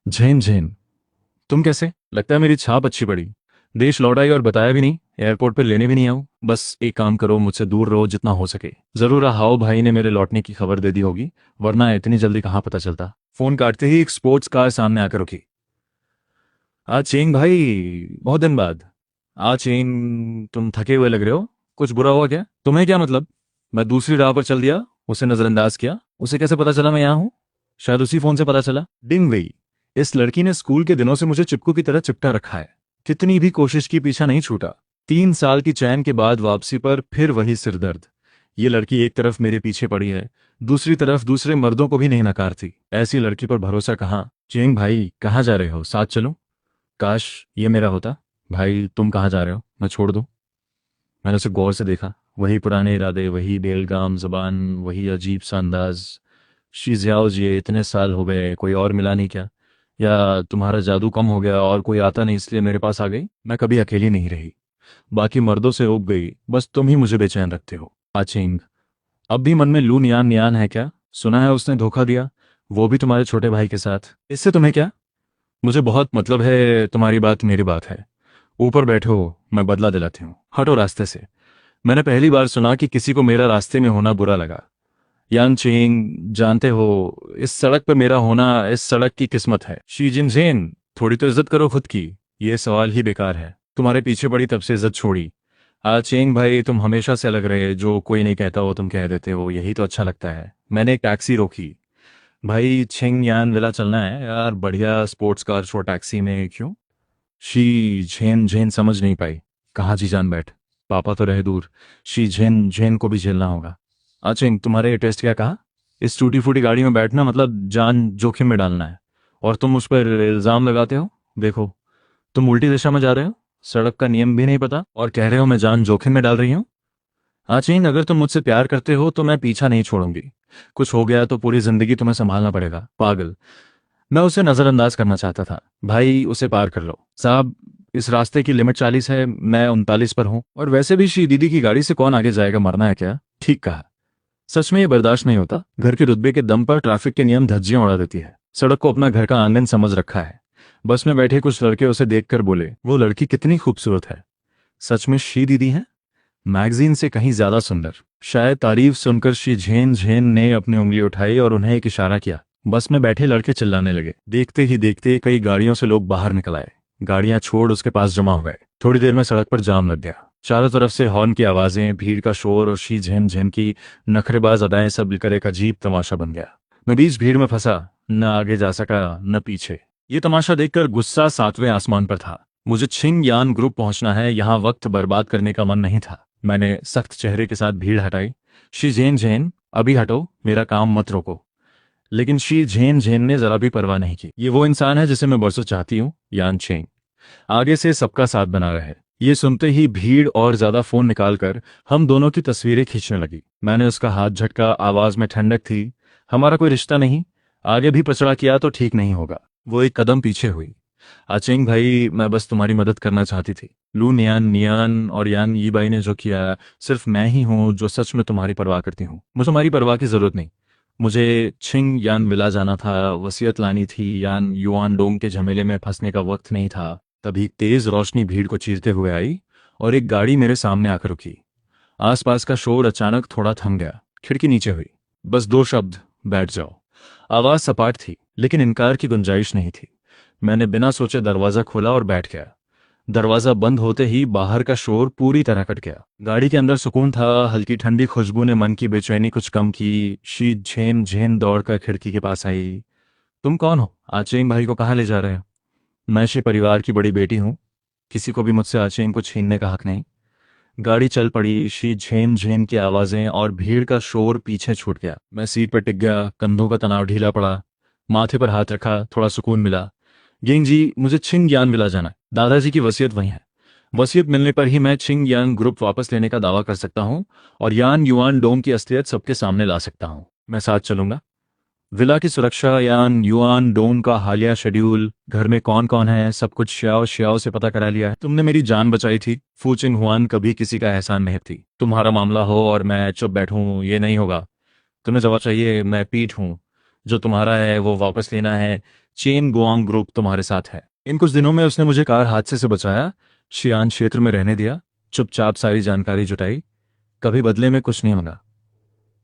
झेन झेन। तुम कैसे? लगता है मेरी छाप अच्छी पड़ी। देश लौट आई और बताया भी नहीं, एयरपोर्ट पे लेने भी नहीं आऊं। बस एक काम करो, मुझसे दूर रहो जितना हो सके। जरूर हाओ भाई ने मेरे लौटने की खबर दे दी होगी, वरना इतनी जल्दी कहाँ पता चलता। फोन काटते ही एक स्पोर्ट्स कार सामने आकर रुकी। आज चेंग भाई, बहुत दिन बाद। आज चेंग, तुम थके हुए लग रहे हो। कुछ बुरा हुआ क्या? तुम्हें क्या मतलब? मैं दूसरी राह पर चल दिया, उसे नजरअंदाज किया। उसे कैसे पता चला मैं यहाँ हूँ? शायद उसी फोन से पता चला। डिंग वही। इस लड़की ने स्कूल के दिनों से मुझे चिपकू की तरह चिपटा रखा है। कितनी भी कोशिश की, पीछा नहीं छूटा। 3 साल की चैन के बाद वापसी पर फिर वही सिरदर्द। ये लड़की एक तरफ मेरे पीछे पड़ी है, दूसरी तरफ दूसरे मर्दों को भी नहीं नकारती। ऐसी लड़की पर भरोसा कहाँ? चेंग भाई, कहाँ जा रहे हो? साथ चलो। काश ये मेरा होता। भाई तुम कहाँ जा रहे हो? मैं छोड़ दूं? मैंने उसे गौर से देखा। वही पुराने इरादे, वही बेलगाम जबान, वही अजीब सा अंदाज। शीजियाओ जी, इतने साल हो गए, कोई और मिला नहीं क्या? या तुम्हारा जादू कम हो गया और कोई आता नहीं इसलिए मेरे पास आ गई? मैं कभी अकेली नहीं रही, बाकी मर्दों से उब गई, बस तुम ही मुझे बेचैन रखते हो। आचिंग, अब भी मन में लू नियान नियान है क्या? सुना है उसने धोखा दिया, वो भी तुम्हारे छोटे भाई के साथ। इससे तुम्हें क्या? मुझे बहुत मतलब है, तुम्हारी बात मेरी बात है। ऊपर बैठो, मैं बदला दिलाती हूँ। हटो रास्ते से। मैंने पहली बार सुना कि किसी को मेरा रास्ते में होना बुरा लगा। यान चेंग, जानते हो इस सड़क पर मेरा होना इस सड़क की किस्मत है। शी जिनजेन, थोड़ी तो इज्जत करो खुद की। ये सवाल ही बेकार है। तुम्हारे पीछे पड़ी तब से इज्जत छोड़ी। चेंग भाई, तुम हमेशा से अलग रहे, जो कोई नहीं कहता वो तुम कह देते हो, यही तो अच्छा लगता है। मैंने एक टैक्सी रोकी। भाई छिंग यान विला चलना है यार, बढ़िया स्पोर्ट्स कार शो टैक्सी में क्यों? शी झेन झेन समझ नहीं पाई। कहाँ जी जान बैठ, पापा तो रहे दूर, शी झेन झेन को भी झेलना होगा। अच्छा, तुम्हारे टेस्ट क्या कहा? इस टूटी फूटी गाड़ी में बैठना मतलब जान जोखिम में डालना है, और तुम उस पर इल्जाम लगाते हो। देखो, तुम उल्टी दिशा में जा रहे हो, सड़क का नियम भी नहीं पता, और कह रहे हो मैं जान जोखिम में डाल रही हूँ। आचीन, अगर तुम मुझसे प्यार करते हो तो मैं पीछा नहीं छोड़ूंगी। कुछ हो गया तो पूरी जिंदगी तुम्हें संभालना पड़ेगा। पागल। मैं उसे नजरअंदाज करना चाहता था। भाई उसे पार कर लो। साहब, इस रास्ते की लिमिट 40 है, मैं 39 पर हूँ, और वैसे भी शी दीदी की गाड़ी से कौन आगे जाएगा, मरना है क्या? ठीक कहा। सच में ये बर्दाश्त नहीं होता। घर के रुतबे के दम पर ट्रैफिक के नियम धज्जियां उड़ा देती है। सड़क को अपना घर का आंगन समझ रखा है। बस में बैठे कुछ लड़के उसे देखकर बोले, वो लड़की कितनी खूबसूरत है। सच में शी दीदी है? मैगजीन से कहीं ज्यादा सुंदर। शायद तारीफ सुनकर शी झेन झेन ने अपनी उंगली उठाई और उन्हें एक इशारा किया। बस में बैठे लड़के चिल्लाने लगे। देखते ही देखते कई गाड़ियों से लोग बाहर निकल आए। गाड़ियां छोड़ उसके पास जमा हो गए। थोड़ी देर में सड़क पर जाम लग गया। चारों तरफ से हॉर्न की आवाजें, भीड़ का शोर और शी झेन झेन की नखरेबाज अदाएं सब मिलकर एक अजीब तमाशा बन गया। मैं बीच भीड़ में फंसा, न आगे जा सका न पीछे। ये तमाशा देखकर गुस्सा 7वें आसमान पर था। मुझे छिंग यान ग्रुप पहुंचना है, यहाँ वक्त बर्बाद करने का मन नहीं था। मैंने सख्त चेहरे के साथ भीड़ हटाई। शी झेन झेन, अभी हटो, मेरा काम मत रोको। लेकिन शी झेन झेन ने जरा भी परवाह नहीं की। ये वो इंसान है जिसे मैं बरसों चाहती हूँ, यान चेंग। आगे से सबका साथ बना रहे। ये सुनते ही भीड़ और ज्यादा फोन निकालकर हम दोनों की तस्वीरें खींचने लगी। मैंने उसका हाथ झटका, आवाज में ठंडक थी। हमारा कोई रिश्ता नहीं, आगे भी पचड़ा किया तो ठीक नहीं होगा। वो एक कदम पीछे हुई। आचेंग भाई, मैं बस तुम्हारी मदद करना चाहती थी। लू नियान नियान और यान यी बाई ने जो किया, सिर्फ मैं ही हूँ जो सच में तुम्हारी परवाह करती हूँ। मुझे तुम्हारी परवाह की जरूरत नहीं। मुझे छिंग यान विला जाना था, वसीयत लानी थी। यान युआन डोंग के झमेले में फंसने का वक्त नहीं था। तभी तेज रोशनी भीड़ को चीरते हुए आई और एक गाड़ी मेरे सामने आकर रुकी। आसपास का शोर अचानक थोड़ा थम गया। खिड़की नीचे हुई। बस 2 शब्द, बैठ जाओ। आवाज सपाट थी, लेकिन इनकार की गुंजाइश नहीं थी। मैंने बिना सोचे दरवाजा खोला और बैठ गया। दरवाजा बंद होते ही बाहर का शोर पूरी तरह कट गया। गाड़ी के अंदर सुकून था। हल्की ठंडी खुशबू ने मन की बेचैनी कुछ कम की। शी झेन झेन दौड़कर खिड़की के पास आई। तुम कौन हो? आचेंग भाई को कहाँ ले जा रहे हो? मैं शे परिवार की बड़ी बेटी हूँ। किसी को भी मुझसे आचेंग को छीनने का हक नहीं। गाड़ी चल पड़ी। शी झेन झेन की आवाजें और भीड़ का शोर पीछे छूट गया। मैं सीट पर टिक गया, कंधों का तनाव ढीला पड़ा। माथे पर हाथ रखा, थोड़ा सुकून मिला। गेंग जी, मुझे छिंग यान मिला जाना है। दादाजी की वसीयत वही है। वसीयत मिलने पर ही मैं छिंग यान ग्रुप वापस लेने का दावा कर सकता हूँ और यान युआन डोंग की असलियत सबके सामने ला सकता हूँ। मैं साथ चलूंगा। विला की सुरक्षा, यान युआन डोंग का हालिया शेड्यूल, घर में कौन कौन है, सब कुछ श्याओ श्याओ से पता करा लिया है। तुमने मेरी जान बचाई थी। फू चिंग हुआन कभी किसी का एहसान नहीं थी। तुम्हारा मामला हो और मैं चुप बैठूं, ये नहीं होगा। तुम्हें जवाब चाहिए, मैं पीठ हूँ। जो तुम्हारा है वो वापस लेना है। चेन गुआंग ग्रुप तुम्हारे साथ है। इन कुछ दिनों में उसने मुझे कार हादसे से बचाया, शियान क्षेत्र में रहने दिया, चुपचाप सारी जानकारी जुटाई, कभी बदले में कुछ नहीं मांगा।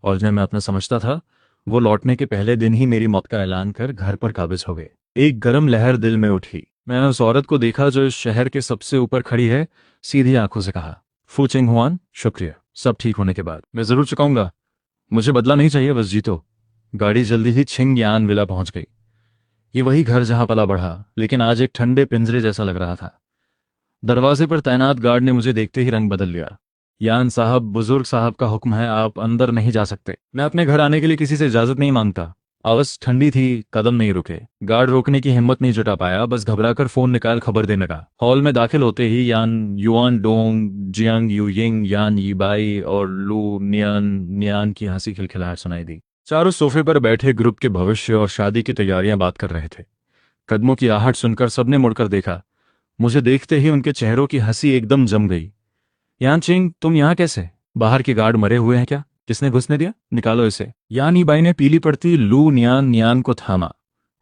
और जब मैं अपना समझता था, वो लौटने के पहले दिन ही मेरी मौत का ऐलान कर घर पर काबिज हो गए। एक गर्म लहर दिल में उठी। मैंने उस औरत को देखा जो इस शहर के सबसे ऊपर खड़ी है। सीधी आंखों से कहा, फू चिंग हुआन, शुक्रिया। सब ठीक होने के बाद मैं जरूर चुकाऊंगा। मुझे बदला नहीं चाहिए, बस जीतो। गाड़ी जल्दी ही छिंग यान विला पहुंच गई। ये वही घर जहां पला बढ़ा, लेकिन आज एक ठंडे पिंजरे जैसा लग रहा था। दरवाजे पर तैनात गार्ड ने मुझे देखते ही रंग बदल लिया। यान साहब, बुजुर्ग साहब का हुक्म है, आप अंदर नहीं जा सकते। मैं अपने घर आने के लिए किसी से इजाजत नहीं मांगता। आवाज ठंडी थी, कदम नहीं रुके। गार्ड रोकने की हिम्मत नहीं जुटा पाया, बस घबराकर फोन निकाल खबर देने लगा। हॉल में दाखिल होते ही यान युआन डोंग, जियांग यूयिंग, यान यीबाई और लू नियान नियान की हंसी खिलखिलाहट सुनाई दी। चारों सोफे पर बैठे ग्रुप के भविष्य और शादी की तैयारियां बात कर रहे थे। कदमों की आहट सुनकर सबने मुड़कर देखा। मुझे देखते ही उनके चेहरों की हंसी एकदम जम गई। यान चिंग, तुम यहाँ कैसे? बाहर के गार्ड मरे हुए हैं क्या? किसने घुसने दिया? निकालो इसे। यान ईबाई ने पीली पड़ती लू नियान नियान को थामा।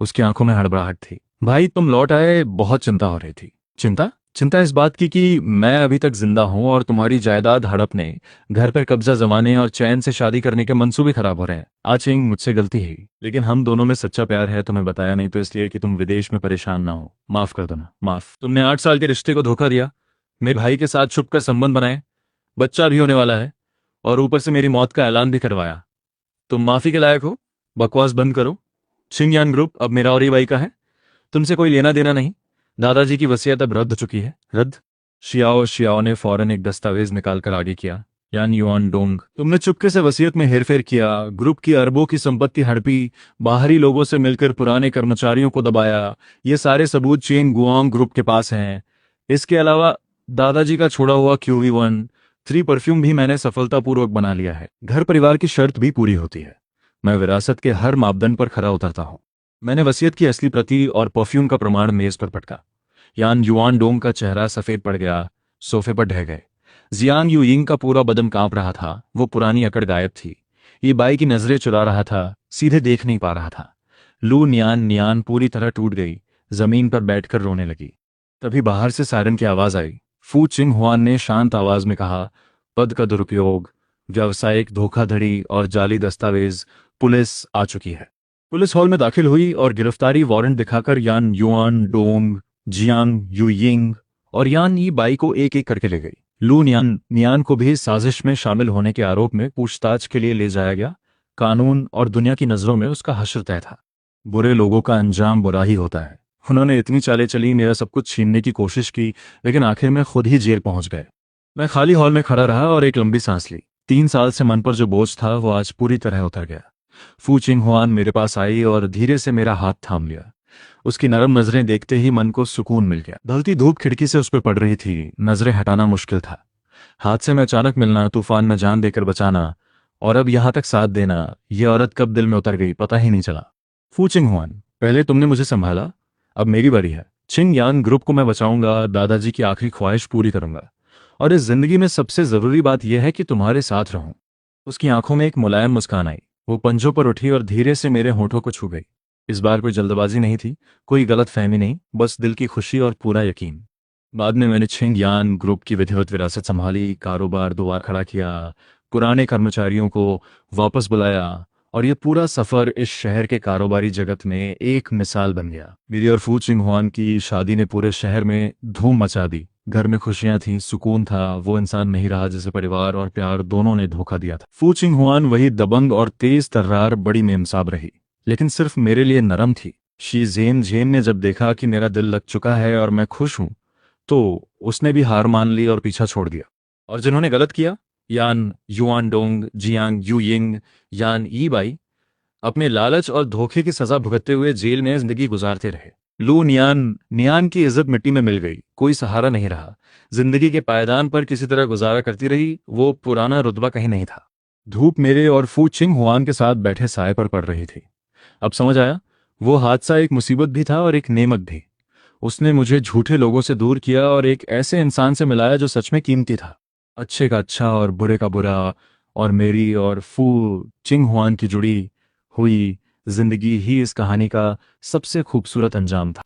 उसकी आंखों में हड़बड़ाहट थी। भाई, तुम लौट आए, बहुत चिंता हो रही थी। चिंता? चिंता इस बात की कि मैं अभी तक जिंदा हूं और तुम्हारी जायदाद हड़पने, घर पर कब्जा जमाने और चैन से शादी करने के मंसूबे खराब हो रहे हैं। आचिंग, मुझसे गलती है, लेकिन हम दोनों में सच्चा प्यार है। तुम्हें बताया नहीं तो इसलिए कि तुम विदेश में परेशान ना हो। माफ कर दो ना, माफ। तुमने 8 साल के रिश्ते को धोखा दिया, मेरे भाई के साथ छुपकर संबंध बनाए, बच्चा भी होने वाला है और ऊपर से मेरी मौत का ऐलान भी करवाया। तुम माफी के लायक हो। बकवास बंद करो। छिंगयान ग्रुप अब मेरा और ईबाई का है। तुमसे कोई लेना देना नहीं। दादाजी की वसीयत अब रद्द हो चुकी है। रद्द? शियाओ शियाओ ने फौरन एक दस्तावेज निकालकर आगे किया। यान युआन डोंग, तुमने चुपके से वसीयत में हेरफेर किया, ग्रुप की अरबों की संपत्ति हड़पी, बाहरी लोगों से मिलकर पुराने कर्मचारियों को दबाया। ये सारे सबूत चेन गुआंग ग्रुप के पास हैं। इसके अलावा दादाजी का छोड़ा हुआ QV13 परफ्यूम भी मैंने सफलतापूर्वक बना लिया है। घर परिवार की शर्त भी पूरी होती है। मैं विरासत के हर मापदंड पर खरा उतरता हूँ। मैंने वसीयत की असली प्रति और परफ्यूम का प्रमाण मेज पर पटका। यान युआन डोंग का चेहरा सफेद पड़ गया, सोफे पर ढह गए। जियांग यूयिंग का पूरा बदन कांप रहा था। वो पुरानी अकड़ गायब थी। ये बाई की नजरें चुरा रहा था, सीधे देख नहीं पा रहा था। लू नियान नियान पूरी तरह टूट गई, जमीन पर बैठकर रोने लगी। तभी बाहर से सायरन की आवाज आई। फू चिंग हुआन ने शांत आवाज में कहा, पद का दुरुपयोग, व्यावसायिक धोखाधड़ी और जाली दस्तावेज, पुलिस आ चुकी है। पुलिस हॉल में दाखिल हुई और गिरफ्तारी वारंट दिखाकर यान युआन डोंग जियांग युयिंग और यान ई बाई को एक एक करके ले गई। लू नियान नियान को भी साजिश में शामिल होने के आरोप में पूछताछ के लिए ले जाया गया। कानून और दुनिया की नज़रों में उसका हश्र तय था। बुरे लोगों का अंजाम बुरा ही होता है। उन्होंने इतनी चालें चली, मेरा सब कुछ छीनने की कोशिश की, लेकिन आखिर में खुद ही जेल पहुंच गए। मैं खाली हॉल में खड़ा रहा और एक लंबी सांस ली। 3 साल से मन पर जो बोझ था वो आज पूरी तरह उतर गया। फू चिंग हुआन मेरे पास आई और धीरे से मेरा हाथ थाम लिया। उसकी नरम नजरें देखते ही मन को सुकून मिल गया। ढलती धूप खिड़की से उस पर पड़ रही थी, नजरें हटाना मुश्किल था। हादसे में अचानक मिलना, तूफान में जान देकर बचाना और अब यहां तक साथ देना, ये औरत कब दिल में उतर गई पता ही नहीं चला। फू चिंग हुआन, पहले तुमने मुझे संभाला, अब मेरी बारी है। चिंग यान ग्रुप को मैं बचाऊंगा, दादाजी की आखिरी ख्वाहिश पूरी करूंगा, और इस जिंदगी में सबसे जरूरी बात यह है कि तुम्हारे साथ रहूं। उसकी आंखों में एक मुलायम मुस्कान आई। वो पंजों पर उठी और धीरे से मेरे होठों को छू गई। इस बार कोई जल्दबाजी नहीं थी, कोई गलत फहमी नहीं, बस दिल की खुशी और पूरा यकीन। बाद में मैंने छिंग यान ग्रुप की विधिवत विरासत संभाली, कारोबार दोबारा खड़ा किया, पुराने कर्मचारियों को वापस बुलाया, और ये पूरा सफर इस शहर के कारोबारी जगत में एक मिसाल बन गया। मेरी और फू चिंग हुआन की शादी ने पूरे शहर में धूम मचा दी। घर में खुशियां थीं, सुकून था, वो इंसान नहीं रहा जिसे परिवार और प्यार दोनों ने धोखा दिया था। फू चिंग हुआन वही दबंग और तेज तर्रार बड़ी मेमसाब रही, लेकिन सिर्फ मेरे लिए नरम थी। शी जेन जेन ने जब देखा कि मेरा दिल लग चुका है और मैं खुश हूं, तो उसने भी हार मान ली और पीछा छोड़ दिया। और जिन्होंने गलत किया, यान युआन डोंग, जियांग युयिंग, यान ई बाई, अपने लालच और धोखे की सजा भुगतते हुए जेल में जिंदगी गुजारते रहे। लू नियान नियान की इज्जत मिट्टी में मिल गई, कोई सहारा नहीं रहा। जिंदगी के पायदान पर किसी तरह गुजारा करती रही, वो पुराना रुतबा कहीं नहीं था। धूप मेरे और फू चिंग हुआन के साथ बैठे साय पर पड़ रही थी। अब समझ आया, वो हादसा एक मुसीबत भी था और एक नेमत भी। उसने मुझे झूठे लोगों से दूर किया और एक ऐसे इंसान से मिलाया जो सच में कीमती था। अच्छे का अच्छा और बुरे का बुरा, और मेरी और फू चिंग हुआन की जुड़ी हुई जिंदगी ही इस कहानी का सबसे खूबसूरत अंजाम था।